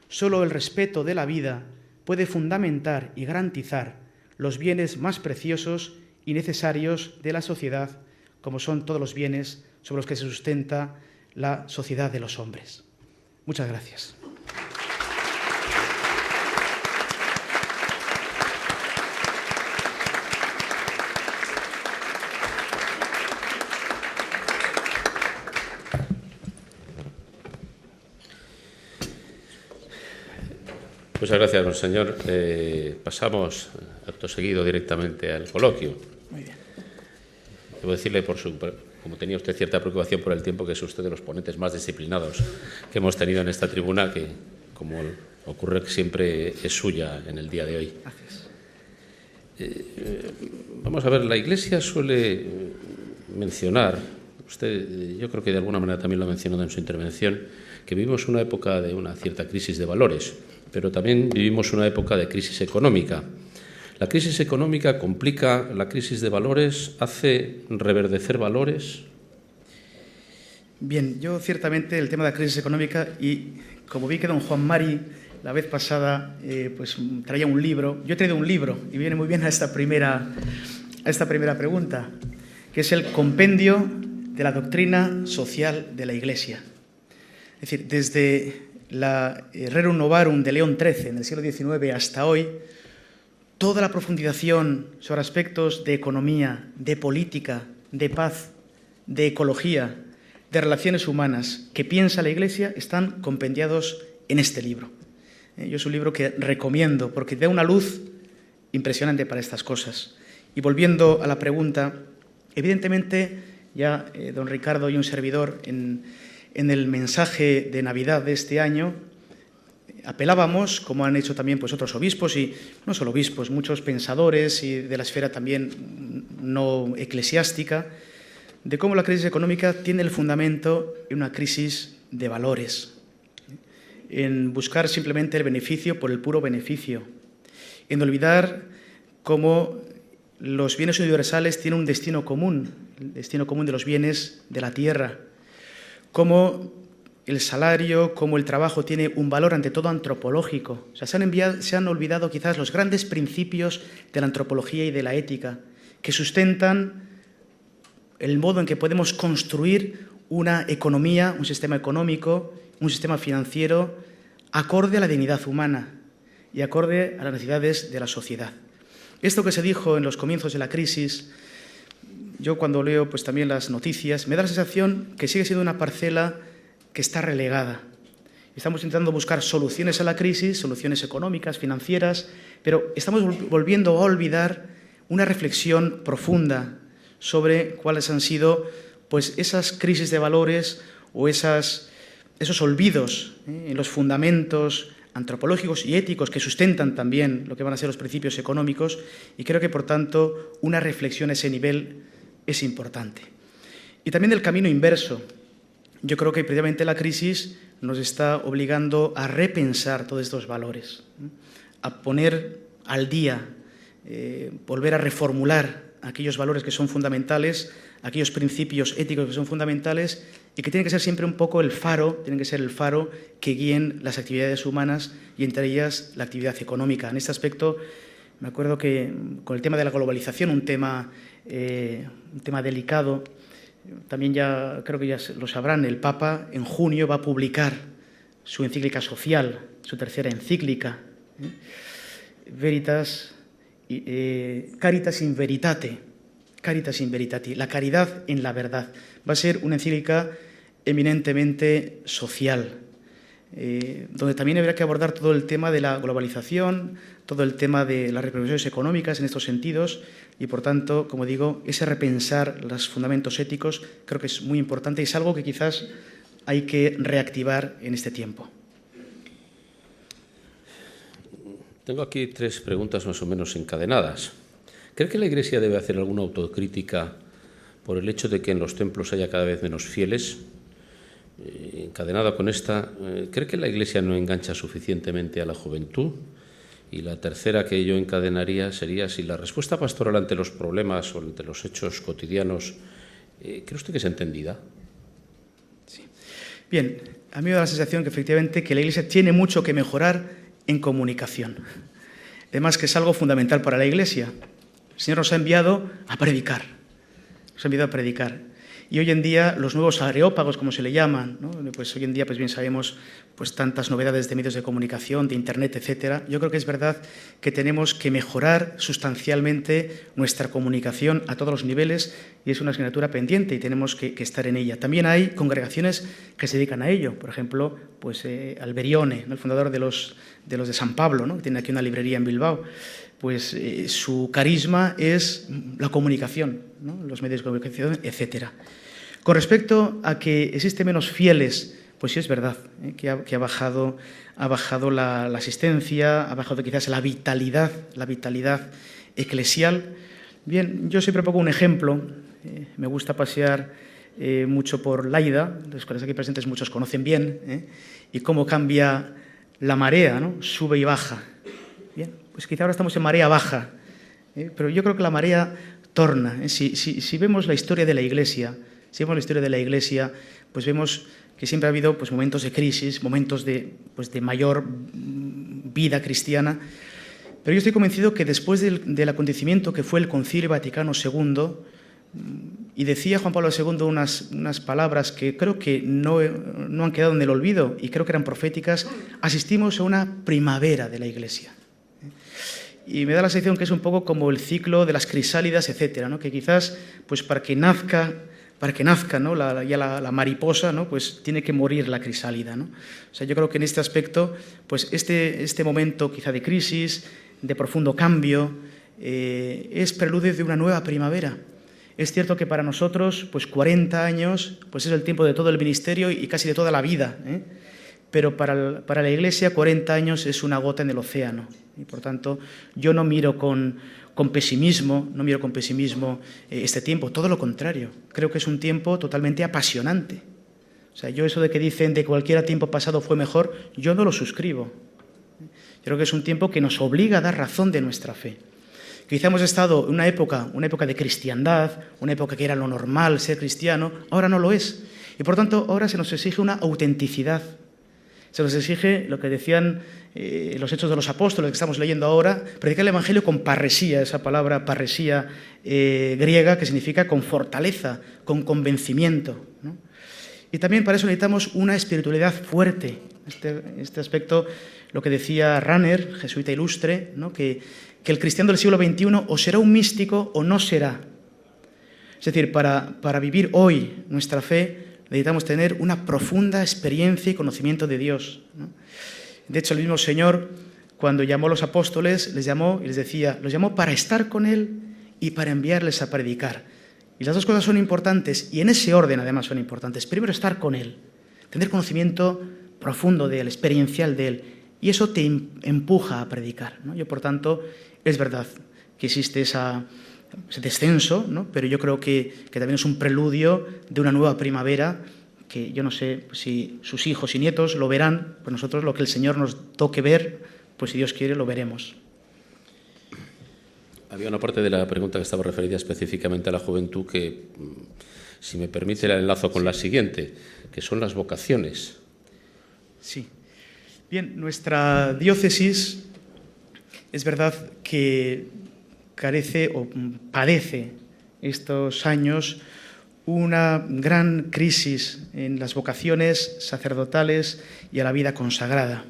Solo el respeto de la vida puede fundamentar y garantizar los bienes más preciosos y necesarios de la sociedad, como son todos los bienes sobre los que se sustenta la sociedad de los hombres. Muchas gracias. Muchas gracias, monseñor. Pasamos acto seguido directamente al coloquio. Muy bien. Debo decirle por su como tenía usted cierta preocupación por el tiempo, que es usted de los ponentes más disciplinados que hemos tenido en esta tribuna, que, como ocurre siempre, es suya en el día de hoy. Gracias. Vamos a ver, la Iglesia suele mencionar, usted yo creo que de alguna manera también lo ha mencionado en su intervención, que vivimos una época de una cierta crisis de valores, pero también vivimos una época de crisis económica. La crisis económica complica la crisis de valores, hace reverdecer valores. Bien, yo ciertamente el tema de la crisis económica, y como vi que don Juan Mari la vez pasada pues traía un libro, yo he traído un libro y viene muy bien a esta primera pregunta, que es el Compendio de la Doctrina Social de la Iglesia. Es decir, desde la Rerum Novarum de León XIII en el siglo XIX hasta hoy, toda la profundización sobre aspectos de economía, de política, de paz, de ecología, de relaciones humanas que piensa la Iglesia están compendiados en este libro. Yo es un libro que recomiendo porque da una luz impresionante para estas cosas. Y volviendo a la pregunta, evidentemente ya don Ricardo y un servidor en el mensaje de Navidad de este año apelábamos, como han hecho también pues, otros obispos, y no solo obispos, muchos pensadores y de la esfera también no eclesiástica, de cómo la crisis económica tiene el fundamento en una crisis de valores, en buscar simplemente el beneficio por el puro beneficio, en olvidar cómo los bienes universales tienen un destino común, el destino común de los bienes de la tierra, cómo el salario, cómo el trabajo tiene un valor ante todo antropológico. O sea, se han olvidado quizás los grandes principios de la antropología y de la ética que sustentan el modo en que podemos construir una economía, un sistema económico, un sistema financiero acorde a la dignidad humana y acorde a las necesidades de la sociedad. Esto que se dijo en los comienzos de la crisis, yo cuando leo pues, también las noticias, me da la sensación que sigue siendo una parcela que está relegada. Estamos intentando buscar soluciones a la crisis, soluciones económicas, financieras, pero estamos volviendo a olvidar una reflexión profunda sobre cuáles han sido pues, esas crisis de valores o esos olvidos en los fundamentos antropológicos y éticos que sustentan también lo que van a ser los principios económicos, y creo que, por tanto, una reflexión a ese nivel es importante. Y también del camino inverso. Yo creo que precisamente la crisis nos está obligando a repensar todos estos valores, a poner al día, volver a reformular aquellos valores que son fundamentales, aquellos principios éticos que son fundamentales y que tienen que ser siempre un poco el faro, tienen que ser el faro que guíen las actividades humanas y entre ellas la actividad económica. En este aspecto, me acuerdo que con el tema de la globalización, un tema delicado, también ya creo que ya lo sabrán, el Papa en junio va a publicar su encíclica social, su tercera encíclica, Caritas in Veritate, Caritas in Veritate, la caridad en la verdad. Va a ser una encíclica eminentemente social, donde también habrá que abordar todo el tema de la globalización, todo el tema de las repercusiones económicas en estos sentidos y, por tanto, como digo, ese repensar los fundamentos éticos creo que es muy importante y es algo que quizás hay que reactivar en este tiempo. Tengo aquí 3 preguntas más o menos encadenadas. ¿Cree que la Iglesia debe hacer alguna autocrítica por el hecho de que en los templos haya cada vez menos fieles? Encadenada con esta, ¿cree que la Iglesia no engancha suficientemente a la juventud? Y la tercera que yo encadenaría sería si la respuesta pastoral ante los problemas o ante los hechos cotidianos, ¿cree usted que es entendida? Sí. Bien, a mí me da la sensación que efectivamente que la Iglesia tiene mucho que mejorar en comunicación. Además que es algo fundamental para la Iglesia. El Señor nos ha enviado a predicar. Nos ha enviado a predicar. Y hoy en día los nuevos areópagos, como se le llaman, ¿no? Pues hoy en día pues bien sabemos pues tantas novedades de medios de comunicación, de Internet, etcétera. Yo creo que es verdad que tenemos que mejorar sustancialmente nuestra comunicación a todos los niveles y es una asignatura pendiente y tenemos que estar en ella. También hay congregaciones que se dedican a ello. Por ejemplo, pues Alberione, ¿no? El fundador de los de San Pablo, ¿no? Que tiene aquí una librería en Bilbao. Pues su carisma es la comunicación, ¿no? Los medios de comunicación, etcétera. Con respecto a que existen menos fieles, pues sí es verdad, que ha bajado la asistencia, ha bajado quizás la vitalidad eclesial. Bien, yo siempre pongo un ejemplo, me gusta pasear mucho por Laida, los cuales aquí presentes muchos conocen bien, y cómo cambia la marea, ¿no? Sube y baja. Bien, pues quizá ahora estamos en marea baja, pero yo creo que la marea torna. Si vemos la historia de la Iglesia, pues vemos que siempre ha habido pues, momentos de crisis, momentos de mayor vida cristiana, pero yo estoy convencido que después del acontecimiento que fue el Concilio Vaticano II, y decía Juan Pablo II unas palabras que creo que no han quedado en el olvido y creo que eran proféticas, asistimos a una primavera de la Iglesia. Y me da la sensación que es un poco como el ciclo de las crisálidas, etcétera, ¿no? Que quizás pues para que nazca, ¿no? la mariposa, ¿no? Pues tiene que morir la crisálida, ¿no? O sea, yo creo que en este aspecto, pues este momento quizá de crisis, de profundo cambio, es preludio de una nueva primavera. Es cierto que para nosotros, pues 40 años, pues es el tiempo de todo el ministerio y casi de toda la vida, pero para la Iglesia 40 años es una gota en el océano. Y por tanto, yo no miro con pesimismo, este tiempo, todo lo contrario. Creo que es un tiempo totalmente apasionante. O sea, yo eso de que dicen de cualquier tiempo pasado fue mejor, yo no lo suscribo. Yo creo que es un tiempo que nos obliga a dar razón de nuestra fe. Quizá hemos estado en una época de cristiandad, una época que era lo normal ser cristiano, ahora no lo es. Y por tanto, ahora se nos exige una autenticidad. Se nos exige lo que decían los Hechos de los Apóstoles que estamos leyendo ahora, predicar el Evangelio con parresía, esa palabra parresía griega que significa con fortaleza, con convencimiento, ¿no? Y también para eso necesitamos una espiritualidad fuerte. Este aspecto, lo que decía Ranner, jesuita ilustre, ¿no? que el cristiano del siglo XXI o será un místico o no será. Es decir, para vivir hoy nuestra fe necesitamos tener una profunda experiencia y conocimiento de Dios, ¿no? De hecho, el mismo Señor, cuando llamó a los apóstoles, les llamó y les decía, los llamó para estar con Él y para enviarles a predicar. Y las dos cosas son importantes, y en ese orden además son importantes. Primero, estar con Él, tener conocimiento profundo de Él, experiencial de Él, y eso te empuja a predicar, ¿no? Yo, por tanto, es verdad que existe ese descenso, ¿no? Pero yo creo que también es un preludio de una nueva primavera que yo no sé si sus hijos y nietos lo verán, pues nosotros lo que el Señor nos toque ver, pues si Dios quiere lo veremos. Había una parte de la pregunta que estaba referida específicamente a la juventud que, si me permite, la enlazo con la siguiente, que son las vocaciones. Sí. Bien, nuestra diócesis es verdad que carece o padece estos años una gran crisis en las vocaciones sacerdotales y a la vida consagrada.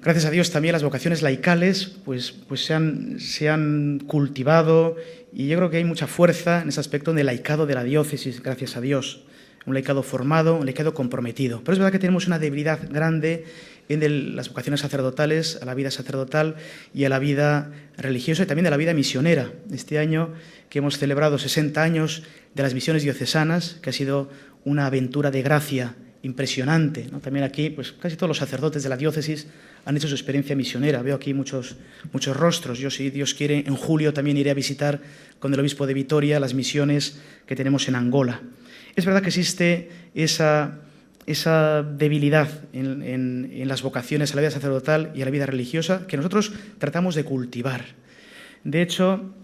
Gracias a Dios también las vocaciones laicales pues se han cultivado y yo creo que hay mucha fuerza en ese aspecto del laicado de la diócesis, gracias a Dios. Un laicado formado, un laicado comprometido. Pero es verdad que tenemos una debilidad grande en las vocaciones sacerdotales, a la vida sacerdotal y a la vida religiosa y también de la vida misionera. Este año que hemos celebrado 60 años de las misiones diocesanas, que ha sido una aventura de gracia impresionante, ¿no? También aquí, pues casi todos los sacerdotes de la diócesis han hecho su experiencia misionera. Veo aquí muchos rostros. Yo, si Dios quiere, en julio también iré a visitar con el obispo de Vitoria las misiones que tenemos en Angola. Es verdad que existe esa debilidad en las vocaciones a la vida sacerdotal y a la vida religiosa que nosotros tratamos de cultivar. De hecho,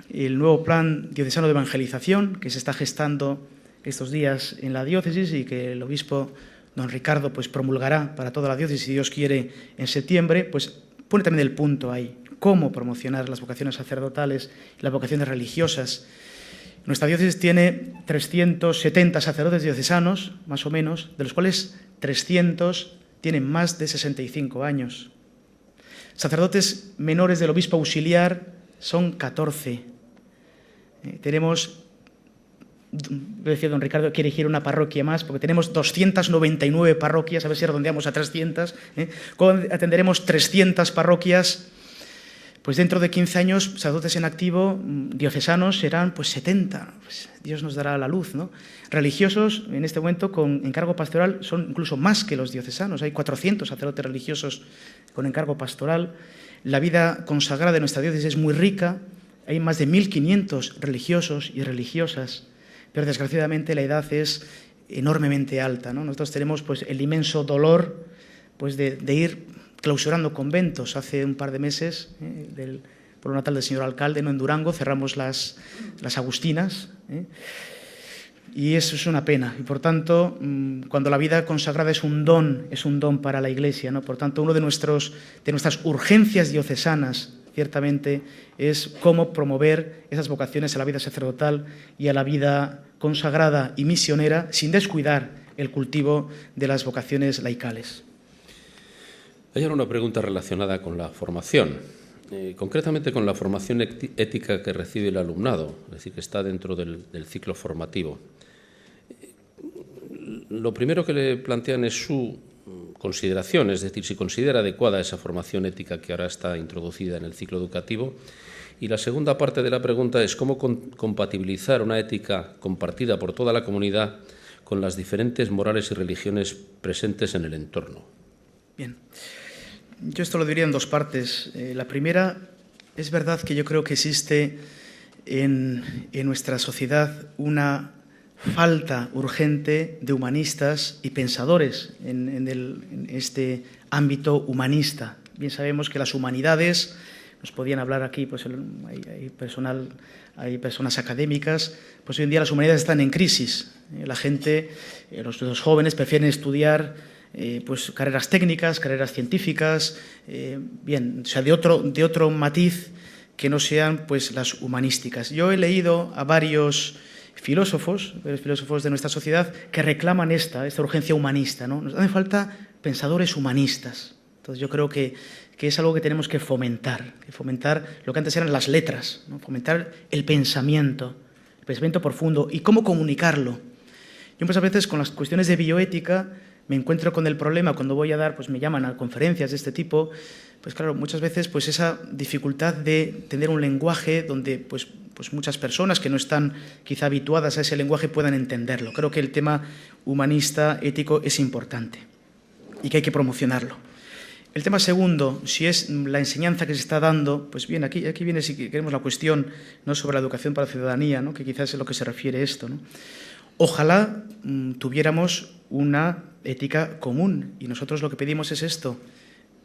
el nuevo plan diocesano de evangelización que se está gestando estos días en la diócesis y que el obispo don Ricardo pues promulgará para toda la diócesis, si Dios quiere, en septiembre, pues pone también el punto ahí, cómo promocionar las vocaciones sacerdotales y las vocaciones religiosas. Nuestra diócesis tiene 370 sacerdotes diocesanos, más o menos, de los cuales 300 tienen más de 65 años. Sacerdotes menores del obispo auxiliar son 14. Tenemos, decía don Ricardo, quiere elegir una parroquia más, porque tenemos 299 parroquias, a ver si redondeamos a 300. Atenderemos 300 parroquias. Pues dentro de 15 años, sacerdotes en activo, diocesanos, serán pues 70. Pues Dios nos dará la luz, ¿no? Religiosos, en este momento, con encargo pastoral, son incluso más que los diocesanos. Hay 400 sacerdotes religiosos con encargo pastoral. La vida consagrada de nuestra diócesis es muy rica. Hay más de 1.500 religiosos y religiosas, pero desgraciadamente la edad es enormemente alta, ¿no? Nosotros tenemos pues el inmenso dolor pues de ir clausurando conventos. Hace un par de meses, por un natal del señor alcalde, ¿no?, en Durango, cerramos las agustinas, y eso es una pena. Y por tanto, cuando la vida consagrada es un don para la Iglesia, ¿no? Por tanto, una de nuestras urgencias diocesanas, ciertamente, es cómo promover esas vocaciones a la vida sacerdotal y a la vida consagrada y misionera, sin descuidar el cultivo de las vocaciones laicales. Hay ahora una pregunta relacionada con la formación, concretamente con la formación ética que recibe el alumnado, es decir, que está dentro del ciclo formativo. Lo primero que le plantean es su consideración, es decir, si considera adecuada esa formación ética que ahora está introducida en el ciclo educativo. Y la segunda parte de la pregunta es cómo compatibilizar una ética compartida por toda la comunidad con las diferentes morales y religiones presentes en el entorno. Bien. Yo esto lo diría en dos partes. La primera, es verdad que yo creo que existe en nuestra sociedad una falta urgente de humanistas y pensadores en este ámbito humanista. Bien sabemos que las humanidades, nos podían hablar aquí, pues hay personas académicas, pues hoy en día las humanidades están en crisis. La gente, los jóvenes prefieren estudiar pues carreras técnicas, carreras científicas, o sea, de otro matiz que no sean pues las humanísticas. Yo he leído a varios filósofos de nuestra sociedad que reclaman esta urgencia humanista, ¿no? Nos hacen falta pensadores humanistas. Entonces yo creo que es algo que tenemos que fomentar lo que antes eran las letras, ¿no? Fomentar el pensamiento profundo y cómo comunicarlo. Yo muchas veces con las cuestiones de bioética me encuentro con el problema cuando voy a dar, pues me llaman a conferencias de este tipo, pues claro, muchas veces pues esa dificultad de tener un lenguaje donde pues muchas personas que no están quizá habituadas a ese lenguaje puedan entenderlo. Creo que el tema humanista, ético, es importante y que hay que promocionarlo. El tema segundo, si es la enseñanza que se está dando, pues bien, aquí viene, si queremos, la cuestión, ¿no?, sobre la educación para la ciudadanía, ¿no?, que quizás es a lo que se refiere esto, ¿no? Ojalá tuviéramos una ética común y nosotros lo que pedimos es esto: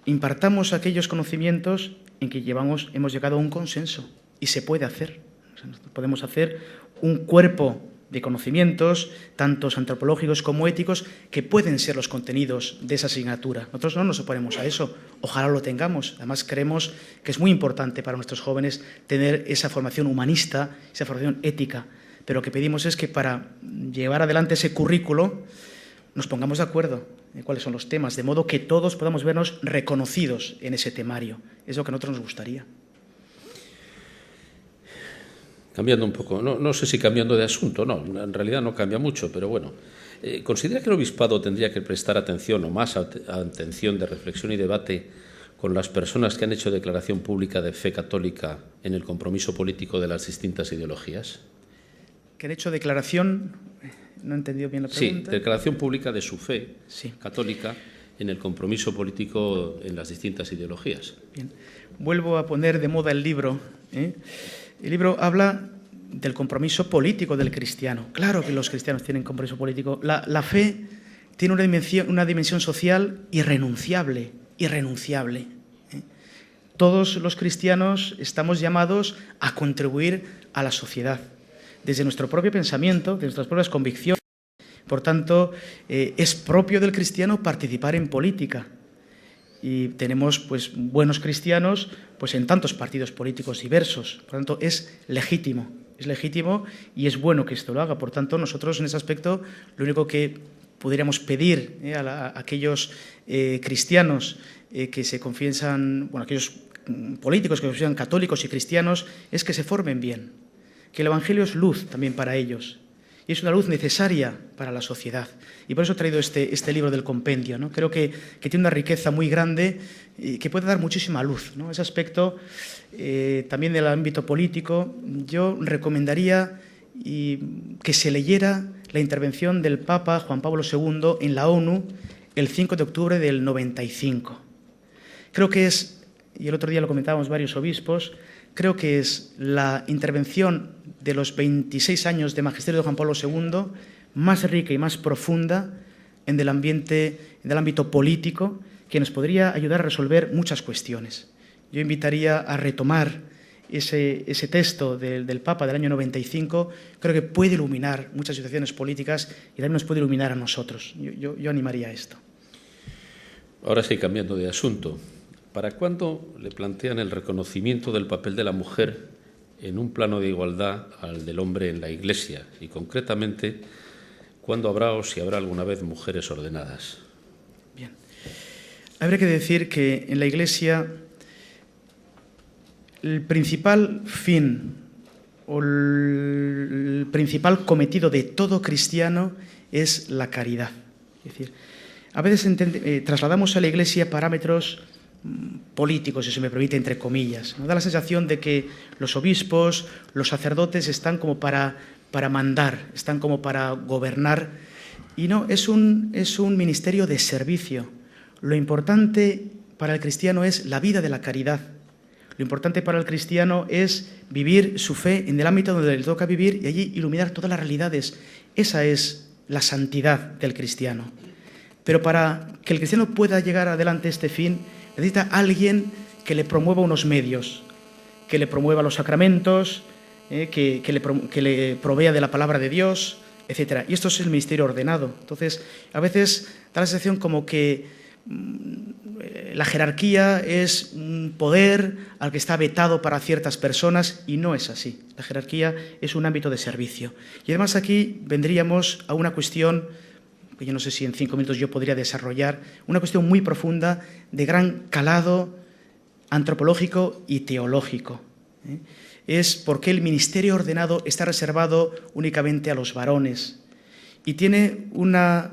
impartamos aquellos conocimientos en que hemos llegado a un consenso y se puede hacer. O sea, podemos hacer un cuerpo de conocimientos, tanto antropológicos como éticos, que pueden ser los contenidos de esa asignatura. Nosotros no nos oponemos a eso, ojalá lo tengamos. Además, creemos que es muy importante para nuestros jóvenes tener esa formación humanista, esa formación ética. Pero lo que pedimos es que para llevar adelante ese currículo nos pongamos de acuerdo en cuáles son los temas, de modo que todos podamos vernos reconocidos en ese temario. Es lo que a nosotros nos gustaría. Cambiando un poco, no sé si cambiando de asunto, no, en realidad no cambia mucho, pero bueno. ¿Considera que el obispado tendría que prestar atención o más atención de reflexión y debate con las personas que han hecho declaración pública de fe católica en el compromiso político de las distintas ideologías? ¿Que han hecho declaración? No he entendido bien la pregunta. Sí, declaración pública de su fe sí. católica en el compromiso político en las distintas ideologías. Bien. Vuelvo a poner de moda el libro. El libro habla del compromiso político del cristiano. Claro que los cristianos tienen compromiso político. La fe tiene una dimensión social irrenunciable. Todos los cristianos estamos llamados a contribuir a la sociedad, desde nuestro propio pensamiento, desde nuestras propias convicciones. Por tanto, es propio del cristiano participar en política. Y tenemos pues buenos cristianos pues en tantos partidos políticos diversos. Por tanto, es legítimo y es bueno que esto lo haga. Por tanto, nosotros en ese aspecto lo único que pudiéramos pedir a aquellos cristianos que se confiesan, aquellos políticos que se confiesan católicos y cristianos, es que se formen bien, que el Evangelio es luz también para ellos y es una luz necesaria para la sociedad. Y por eso he traído este libro del compendio, ¿no? Creo que tiene una riqueza muy grande y que puede dar muchísima luz, ¿no? Ese aspecto también del ámbito político, yo recomendaría que se leyera la intervención del Papa Juan Pablo II en la ONU el 5 de octubre del 95. Creo que es, y el otro día lo comentábamos varios obispos, creo que es la intervención de los 26 años de magisterio de Juan Pablo II más rica y más profunda en el ámbito político, que nos podría ayudar a resolver muchas cuestiones. Yo invitaría a retomar ese texto del Papa del año 95, creo que puede iluminar muchas situaciones políticas y también nos puede iluminar a nosotros. Yo animaría a esto. Ahora sí, cambiando de asunto. ¿Para cuándo le plantean el reconocimiento del papel de la mujer en un plano de igualdad al del hombre en la Iglesia? Y concretamente, ¿cuándo habrá o si habrá alguna vez mujeres ordenadas? Bien. Habría que decir que en la Iglesia el principal fin o el principal cometido de todo cristiano es la caridad. Es decir, a veces trasladamos a la Iglesia parámetros políticos, si se me permite, entre comillas. Nos da la sensación de que los obispos, los sacerdotes están como para mandar, están como para gobernar. Y no, es un ministerio de servicio. Lo importante para el cristiano es la vida de la caridad. Lo importante para el cristiano es vivir su fe en el ámbito donde le toca vivir y allí iluminar todas las realidades. Esa es la santidad del cristiano. Pero para que el cristiano pueda llegar adelante a este fin, necesita alguien que le promueva unos medios, que le promueva los sacramentos, que le provea de la palabra de Dios, etc. Y esto es el ministerio ordenado. Entonces, a veces da la sensación como que la jerarquía es un poder al que está vetado para ciertas personas y no es así. La jerarquía es un ámbito de servicio. Y además aquí vendríamos a una cuestión que yo no sé si en 5 minutos yo podría desarrollar, una cuestión muy profunda de gran calado antropológico y teológico. Es por qué el ministerio ordenado está reservado únicamente a los varones y tiene una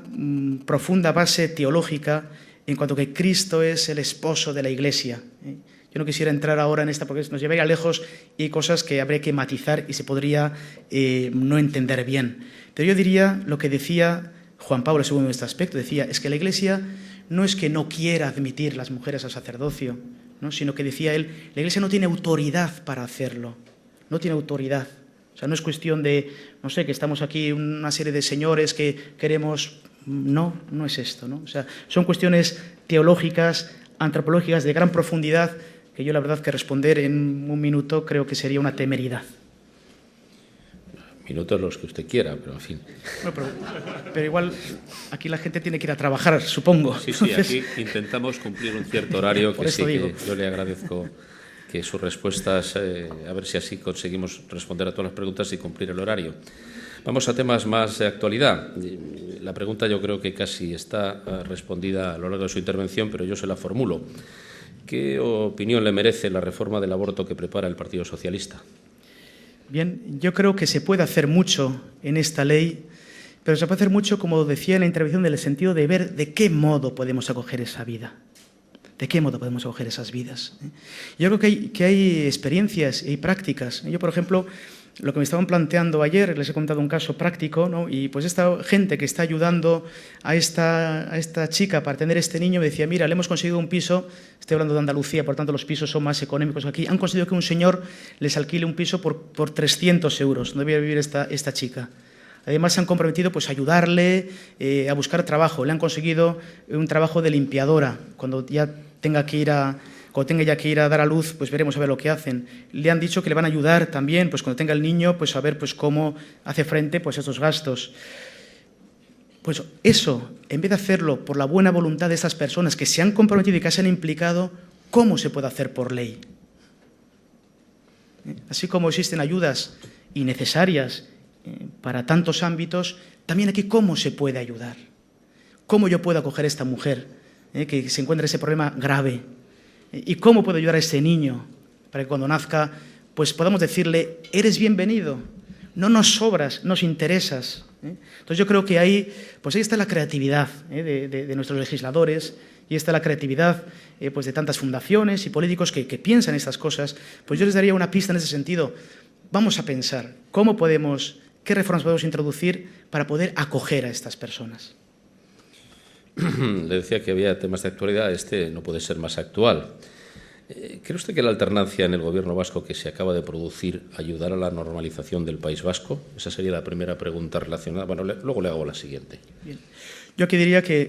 profunda base teológica en cuanto que Cristo es el esposo de la Iglesia. Yo no quisiera entrar ahora en esta porque nos llevaría lejos y hay cosas que habría que matizar y se podría no entender bien. Pero yo diría lo que decía Juan Pablo II en este aspecto, decía, es que la Iglesia no es que no quiera admitir las mujeres al sacerdocio, ¿no? Sino que decía él, la Iglesia no tiene autoridad para hacerlo, no tiene autoridad. O sea, no es cuestión de, no sé, que estamos aquí una serie de señores que queremos... No es esto, ¿no? O sea, son cuestiones teológicas, antropológicas de gran profundidad que yo la verdad que responder en 1 minuto creo que sería una temeridad. Minutos los que usted quiera, pero en fin. Bueno, pero igual aquí la gente tiene que ir a trabajar, supongo. Sí, aquí intentamos cumplir un cierto horario que sí, que yo le agradezco que sus respuestas, a ver si así conseguimos responder a todas las preguntas y cumplir el horario. Vamos a temas más de actualidad. La pregunta yo creo que casi está respondida a lo largo de su intervención, pero yo se la formulo. ¿Qué opinión le merece la reforma del aborto que prepara el Partido Socialista? Bien, yo creo que se puede hacer mucho en esta ley, pero se puede hacer mucho, como decía en la intervención, en el sentido de ver de qué modo podemos acoger esa vida. ¿De qué modo podemos acoger esas vidas? Yo creo que hay experiencias y prácticas. Yo, por ejemplo, lo que me estaban planteando ayer, les he contado un caso práctico, ¿no? Y pues esta gente que está ayudando a esta chica para tener este niño me decía, mira, le hemos conseguido un piso, estoy hablando de Andalucía, por tanto los pisos son más económicos aquí, han conseguido que un señor les alquile un piso por 300 euros, donde debe vivir esta chica. Además se han comprometido pues, a ayudarle a buscar trabajo, le han conseguido un trabajo de limpiadora, cuando ya tenga ya que ir a dar a luz, pues veremos a ver lo que hacen. Le han dicho que le van a ayudar también, pues cuando tenga el niño, pues a ver pues cómo hace frente pues a estos gastos. Pues eso, en vez de hacerlo por la buena voluntad de estas personas que se han comprometido y que se han implicado, ¿cómo se puede hacer por ley? Así como existen ayudas innecesarias para tantos ámbitos, también aquí ¿cómo se puede ayudar? ¿Cómo yo puedo acoger a esta mujer que se encuentra ese problema grave? ¿Y cómo puedo ayudar a este niño para que cuando nazca pues podamos decirle, eres bienvenido? no nos sobras, nos interesas. Entonces yo creo que ahí está la creatividad de nuestros legisladores, y está la creatividad pues de tantas fundaciones y políticos que piensan estas cosas. Pues yo les daría una pista en ese sentido. Vamos a pensar qué reformas podemos introducir para poder acoger a estas personas. Le decía que había temas de actualidad, este no puede ser más actual. ¿Cree usted que la alternancia en el gobierno vasco que se acaba de producir ayudará a la normalización del País Vasco? Esa sería la primera pregunta relacionada. Bueno, luego le hago la siguiente. Bien. Yo aquí diría que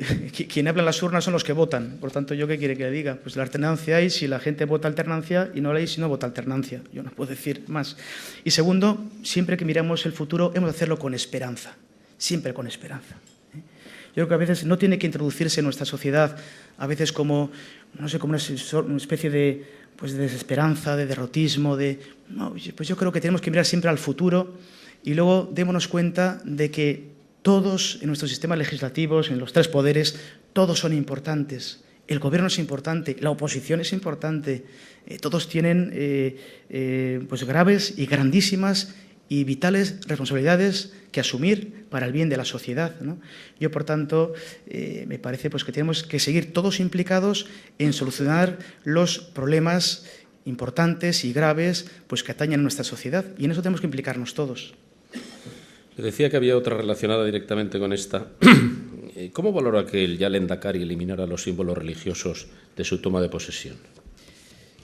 quien habla en las urnas son los que votan. Por tanto, ¿yo qué quiere que le diga? Pues la alternancia hay si la gente vota alternancia y no la hay si no vota alternancia. Yo no puedo decir más. Y segundo, siempre que miramos el futuro hemos de hacerlo con esperanza. Siempre con esperanza. Yo creo que a veces no tiene que introducirse en nuestra sociedad, a veces como, no sé, como una especie de desesperanza, de derrotismo, no, pues yo creo que tenemos que mirar siempre al futuro y luego démonos cuenta de que todos en nuestros sistemas legislativos, en los tres poderes, todos son importantes. El gobierno es importante, la oposición es importante, todos tienen pues graves y grandísimas y vitales responsabilidades que asumir para el bien de la sociedad, ¿no? Yo, por tanto, me parece pues que tenemos que seguir todos implicados en solucionar los problemas importantes y graves pues que atañen a nuestra sociedad, y en eso tenemos que implicarnos todos. Le decía que había otra relacionada directamente con esta. ¿Cómo valora que el ya Lehendakari eliminara los símbolos religiosos de su toma de posesión?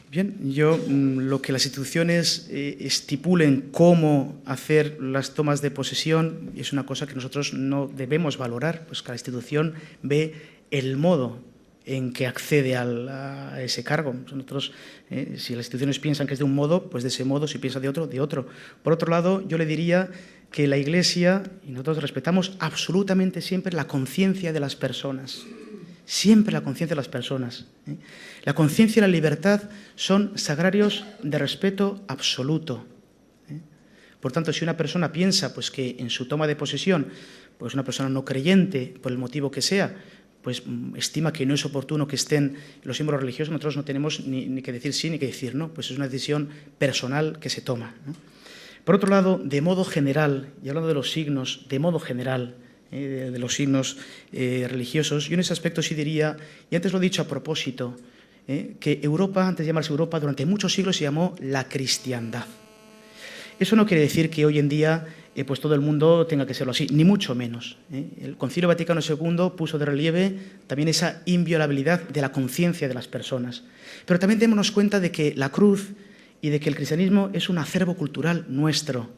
Bien, yo lo que las instituciones estipulen cómo hacer las tomas de posesión es una cosa que nosotros no debemos valorar, pues cada institución ve el modo en que accede a ese cargo. Nosotros, si las instituciones piensan que es de un modo, pues de ese modo, si piensa de otro, de otro. Por otro lado, yo le diría que la Iglesia, y nosotros respetamos absolutamente siempre la conciencia de las personas. Siempre la conciencia de las personas. La conciencia y la libertad son sagrarios de respeto absoluto. Por tanto, si una persona piensa pues, que en su toma de posesión, pues una persona no creyente, por el motivo que sea, pues estima que no es oportuno que estén los símbolos religiosos, nosotros no tenemos ni que decir sí ni que decir no, pues es una decisión personal que se toma, ¿no? Por otro lado, de modo general, y hablando de los signos, de modo general, de los signos religiosos, yo en ese aspecto sí diría, y antes lo he dicho a propósito, que Europa, antes de llamarse Europa, durante muchos siglos se llamó la cristiandad. Eso no quiere decir que hoy en día pues todo el mundo tenga que serlo así, ni mucho menos. El Concilio Vaticano II puso de relieve también esa inviolabilidad de la conciencia de las personas. Pero también démonos cuenta de que la cruz y de que el cristianismo es un acervo cultural nuestro,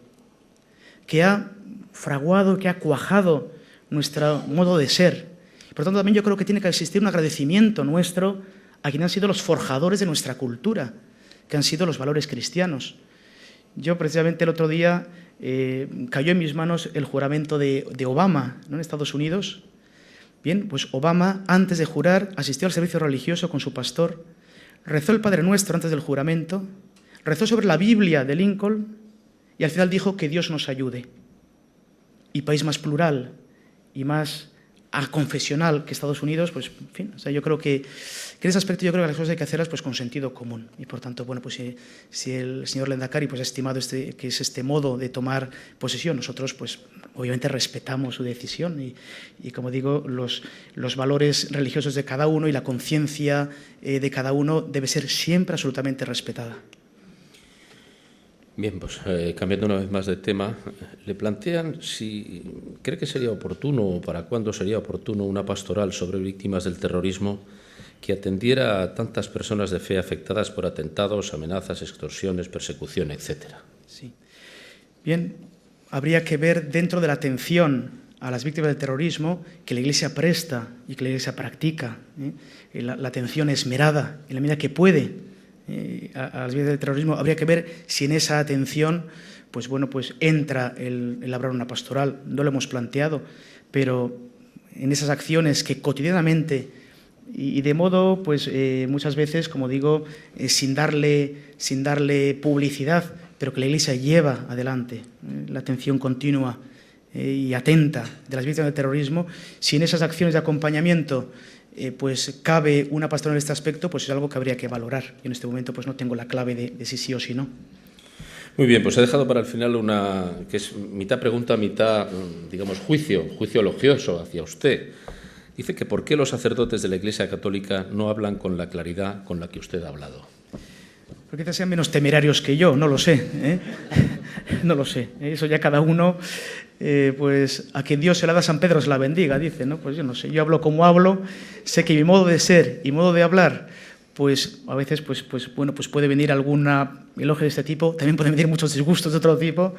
que ha fraguado, que ha cuajado nuestro modo de ser. Por tanto, también yo creo que tiene que existir un agradecimiento nuestro a quienes han sido los forjadores de nuestra cultura, que han sido los valores cristianos. Yo, precisamente, el otro día cayó en mis manos el juramento de Obama, ¿no?, en Estados Unidos. Bien, pues Obama, antes de jurar, asistió al servicio religioso con su pastor, rezó el Padre Nuestro antes del juramento, rezó sobre la Biblia de Lincoln y al final dijo que Dios nos ayude. Y país más plural y más confesional que Estados Unidos, pues, en fin, o sea, yo creo que en ese aspecto yo creo que las cosas hay que hacerlas pues con sentido común. Y por tanto, bueno, pues si el señor Lehendakari pues ha estimado que es este modo de tomar posesión, nosotros pues obviamente respetamos su decisión y como digo, los valores religiosos de cada uno y la conciencia de cada uno debe ser siempre absolutamente respetada. Bien, pues cambiando una vez más de tema, le plantean si cree que sería oportuno o para cuándo sería oportuno una pastoral sobre víctimas del terrorismo que atendiera a tantas personas de fe afectadas por atentados, amenazas, extorsiones, persecución, etcétera. Sí. Bien, habría que ver dentro de la atención a las víctimas del terrorismo que la Iglesia presta y que la Iglesia practica, la atención esmerada en la medida que puede a las víctimas del terrorismo. Habría que ver si en esa atención pues bueno, pues entra el labrar una pastoral. No lo hemos planteado, pero en esas acciones que cotidianamente y de modo pues muchas veces, como digo, sin darle publicidad, pero que la Iglesia lleva adelante la atención continua y atenta de las víctimas del terrorismo, si en esas acciones de acompañamiento pues cabe una pastoral en este aspecto, pues es algo que habría que valorar. Yo en este momento pues no tengo la clave de si sí o si no. Muy bien, pues he dejado para el final una que es mitad pregunta, mitad, digamos, juicio elogioso hacia usted. Dice que ¿por qué los sacerdotes de la Iglesia Católica no hablan con la claridad con la que usted ha hablado? Porque quizás sean menos temerarios que yo, no lo sé, ¿eh? No lo sé. Eso ya cada uno, pues a quien Dios se la da San Pedro se la bendiga, dice, ¿no? Pues yo no sé, yo hablo como hablo, sé que mi modo de ser y modo de hablar, pues a veces pues puede venir alguna elogio de este tipo, también pueden venir muchos disgustos de otro tipo.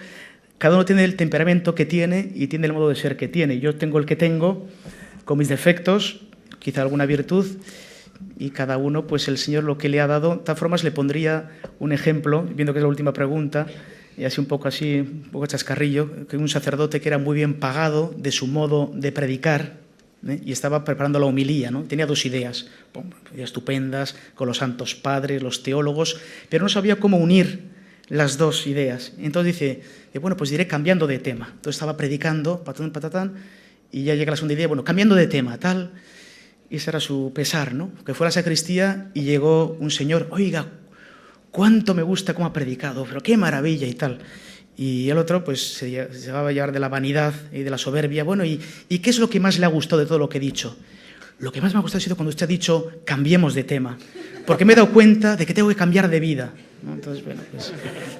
Cada uno tiene el temperamento que tiene y tiene el modo de ser que tiene. Yo tengo el que tengo, con mis defectos, quizá alguna virtud, y cada uno, pues el Señor lo que le ha dado. De todas formas, le pondría un ejemplo, viendo que es la última pregunta, y así un poco chascarrillo, que un sacerdote que era muy bien pagado de su modo de predicar, y estaba preparando la homilía, ¿no? Tenía dos ideas estupendas, con los santos padres, los teólogos, pero no sabía cómo unir las dos ideas. Entonces dice, bueno, pues diré cambiando de tema. Entonces estaba predicando, patatán, y ya llega la segunda idea, bueno, cambiando de tema, tal. Y ese era su pesar, ¿no? Que fue a la sacristía y llegó un señor, oiga, cuánto me gusta cómo ha predicado, pero qué maravilla y tal. Y el otro, pues, se llegaba a llevar de la vanidad y de la soberbia. Bueno, ¿y qué es lo que más le ha gustado de todo lo que he dicho? Lo que más me ha gustado ha sido cuando usted ha dicho, cambiemos de tema, porque me he dado cuenta de que tengo que cambiar de vida, ¿no? Entonces, bueno,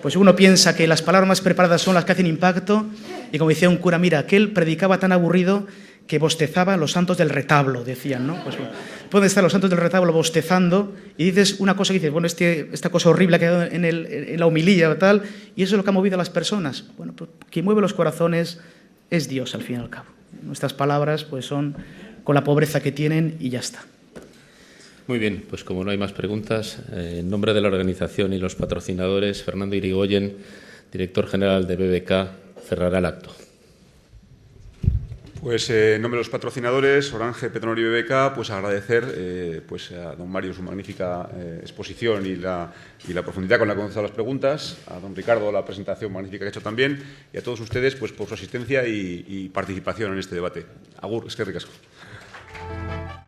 pues uno piensa que las palabras más preparadas son las que hacen impacto, y como decía un cura, mira, aquel predicaba tan aburrido que bostezaba los santos del retablo, decían, ¿no? Pues bueno, pueden estar los santos del retablo bostezando y dices una cosa que dices, bueno, esta cosa horrible que ha quedado en la homilía o tal, y eso es lo que ha movido a las personas. Bueno, pues quien mueve los corazones es Dios, al fin y al cabo. Nuestras palabras pues son con la pobreza que tienen y ya está. Muy bien, pues como no hay más preguntas, en nombre de la organización y los patrocinadores, Fernando Irigoyen, director general de BBK, cerrará el acto. Pues en nombre de los patrocinadores, Orange, Petronor y BBK, pues agradecer pues a don Mario su magnífica exposición y la profundidad con la que ha contestado las preguntas, a don Ricardo la presentación magnífica que ha hecho también, y a todos ustedes pues por su asistencia y participación en este debate. Agur, eskerrik asko.